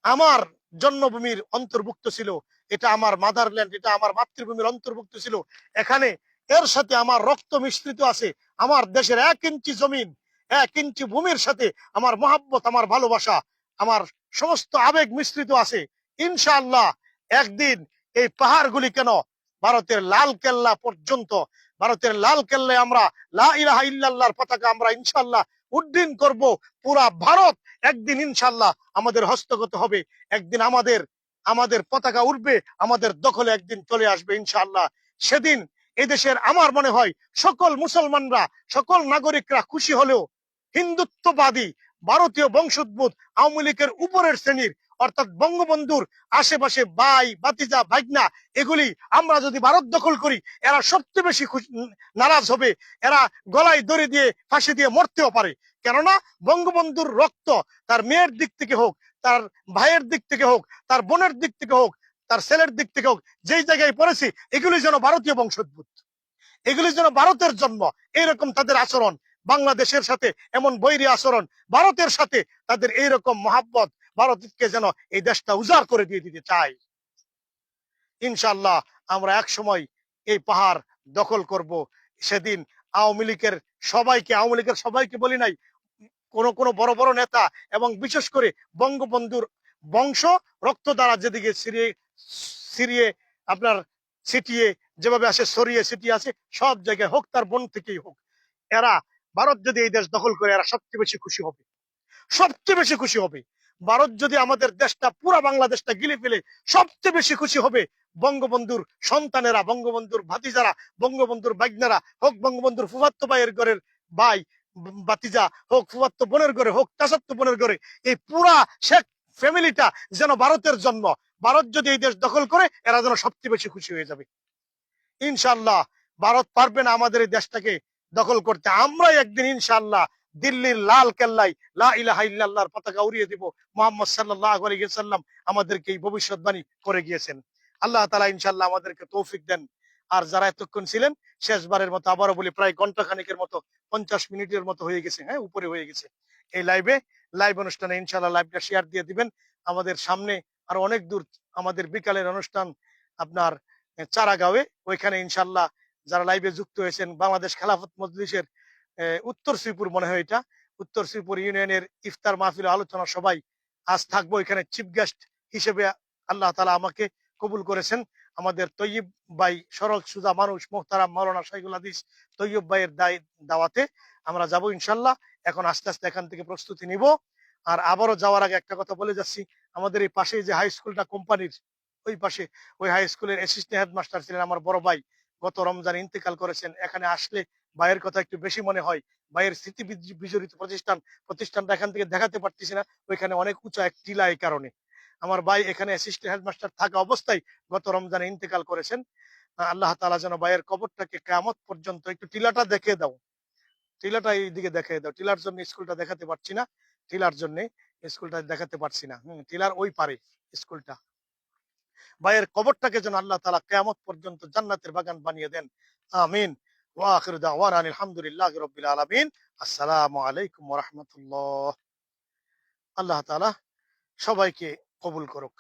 আমার জন্মভূমির অন্তর্ভুক্ত ছিল, এটা আমার মাদারল্যান্ড, এটা আমার মাতৃভূমির অন্তর্ভুক্ত ছিল। এখানে এর সাথে আমার রক্ত মিশ্রিত আছে, আমার দেশের 1 ইঞ্চি জমিন, 1 ইঞ্চি ভূমির সাথে আমার মহাব্বত, আমার ভালোবাসা, আমার সমস্ত আবেগ মিশ্রিত আছে। ইনশাআল্লাহ একদিন এই পাহাড়গুলি কেন, ভারতের লাল কেল্লা পর্যন্ত, ভারতের লাল কেল্লায় আমরা লা ইলাহা ইল্লাল্লাহর পতাকা আমরা ইনশাআল্লাহ উড্ডীন করব। পুরা ভারত একদিন ইনশাআল্লাহ আমাদের হস্তগত হবে, একদিন আমাদের পতাকা উঠবে, আমাদের দখলে একদিন চলে আসবে ইনশাআল্লাহ। সেদিন এদেশের আমার মনে হয় সকল মুসলমানরা, সকল নাগরিকরা খুশি হলেও হিন্দুত্ববাদী ভারতীয় বংশোদ্ভূত আওয়ামী লীগের উপরের শ্রেণীর, অর্থাৎ বঙ্গবন্ধুর আশেপাশে ভাই, ভাতিজা, ভাগনা, এগুলি আমরা যদি ভারত দখল করি, এরা সবচেয়ে বেশি নারাজ হবে। এরা গলায় দড়ি দিয়ে, ফাঁসি দিয়ে মরতেও পারে। কেননা বঙ্গবন্ধুর রক্ত তার মেয়ের দিক থেকে হোক, তার ভাইয়ের দিক থেকে হোক, তার বোনের দিক থেকে হোক, তার ছেলের দিক থেকে হোক, যেই জায়গায় পড়েছে, এগুলি যেন ভারতীয় বংশোদ্ভূত। এগুলি যেন ভারতের জন্ম। এইরকম তাদের আচরণ বাংলাদেশের সাথে, এমন বৈরী আচরণ ভারতের সাথে, তাদের এইরকম মহাব্বত, ভারতকে যেন এই দেশটা উজাড় করে দিয়ে দিতে চাই। ইনশাআল্লাহ আমরা এক সময় এই পাহাড় দখল করব। সেদিন আওয়ামী লীগের সবাইকে বলি নাই, কোন কোন বড় বড় নেতা এবং বিশেষ করে বঙ্গবন্ধুর বংশ রক্ত দ্বারা যেদিকে ছিড়িয়ে ছিড়িয়ে আপনার ছিটিয়ে যেভাবে আসে, ছড়িয়ে ছিটিয়ে আছে, সব জায়গায় হোক, তার বোন থেকেই হোক, এরা ভারত যদি এই দেশ দখল করে এরা সবচেয়ে বেশি খুশি হবে, সবচেয়ে বেশি খুশি হবে। ভারত যদি আমাদের দেশটা, পুরা বাংলাদেশটা গিলে ফেলে, সবচেয়ে বেশি খুশি হবে বঙ্গবন্ধুর সন্তানেরা, বঙ্গবন্ধুর ভাতিজারা, বঙ্গবন্ধুর বাইগনারা হোক, বঙ্গবন্ধুর ফুফাত্তো ভাইয়ের ঘরের ভাই বাতিজা হোক, ফুফাত্তো বোনের ঘরে হোক, চাচাত্তো বোনের ঘরে, এই পুরা শেখ ফ্যামিলিটা যেন ভারতের জন্ম। ভারত যদি এই দেশ দখল করে এরা যেন সবচেয়ে বেশি খুশি হয়ে যাবে। ইনশাআল্লাহ ভারত পারবে না আমাদের এই দেশটাকে দখল করতে। আমরাই একদিন ইনশাআল্লাহ দিল্লির লাল কেল্লায় লা ইলাহা ইল্লাল্লাহর পতাকা উড়িয়ে দিব। মুহাম্মদ সাল্লাল্লাহু আলাইহি ওয়াসাল্লাম আমাদেরকে এই ভবিষ্যৎবাণী করে গিয়েছেন। আল্লাহ তাআলা ইনশাআল্লাহ আমাদেরকে তৌফিক দেন। আর যারা এতক্ষণ ছিলেন, শেষবারের মতো আবারও বলি, প্রায় ঘন্টা খানিকের মতো, 50 মিনিটের মতো হয়ে গেছে, হ্যাঁ উপরে হয়ে গেছে এই লাইভ অনুষ্ঠানে। ইনশাআল্লাহ লাইভটা শেয়ার দিয়ে দিবেন। আমাদের সামনে আর অনেক দূর আমাদের বিকালের অনুষ্ঠান আপনার চারাগাঁওয়ে, ওইখানে ইনশাআল্লাহ যারা লাইভে যুক্ত হয়েছেন, বাংলাদেশ খেলাফত মজলিসের উত্তর শ্রীপুর মনে হয় এটা, উত্তর শ্রীপুর ইউনিয়নের ইফতার মাহফিল আলোচনা সবাই আজ থাকবো এখানে চিফ গেস্ট হিসেবে। আল্লাহ তাআলা আমাকে কবুল করেছেন। আমাদের তৈয়ব ভাই, সরল সুজা মানুষ, মোহতারাম মাওলানা শাইখুল হাদিস তৈয়ব ভাইয়ের দাওয়াতে আমরা যাব ইনশাআল্লাহ। এখন আস্তে আস্তে এখান থেকে প্রস্তুতি নিব। আর আবারও যাওয়ার আগে একটা কথা বলে যাচ্ছি, আমাদের এই পাশে যে হাই স্কুলটা কোম্পানির, ওই পাশে, ওই হাই স্কুলের অ্যাসিস্ট্যান্ট হেডমাস্টার ছিলেন আমার বড় ভাই, গত রমজান ইন্তেকাল করেছেন। এখানে আসলে ভাইয়ের কথা একটু বেশি মনে হয়। ভাইয়ের স্মৃতি বিজড়িত প্রতিষ্ঠানটা এখান থেকে দেখাতে পারতেছি না, ওইখানে অনেক উঁচা এক টিলা, এই কারণে। আমার ভাই এখানে অ্যাসিস্ট্যান্ট হেডমাস্টার থাকা অবস্থায় গত রমজানে ইন্তেকাল করেছেন। আল্লাহ তাআলা যেন ভাইয়ের কবরটাকে কিয়ামত পর্যন্ত, একটু টিলাটা দেখে দাও, টিলাটা এইদিকে দেখে দাও, টিলার জন্য স্কুলটা দেখাতে পারছি না, টিলার জন্য স্কুলটা দেখাতে পারছি না। টিলার ওই পারে স্কুলটা। ভাইয়ের কবরটাকে যেন আল্লাহ তাআলা কিয়ামত পর্যন্ত জান্নাতের বাগান বানিয়ে দেন, আমিন। ওয়া আখিরু দাওয়ানা আলহামদুলিল্লাহি রাব্বিল আলামিন। আসসালামু আলাইকুম ওয়া রাহমাতুল্লাহ। আল্লাহ তাআলা সবাইকে কবুল করুক।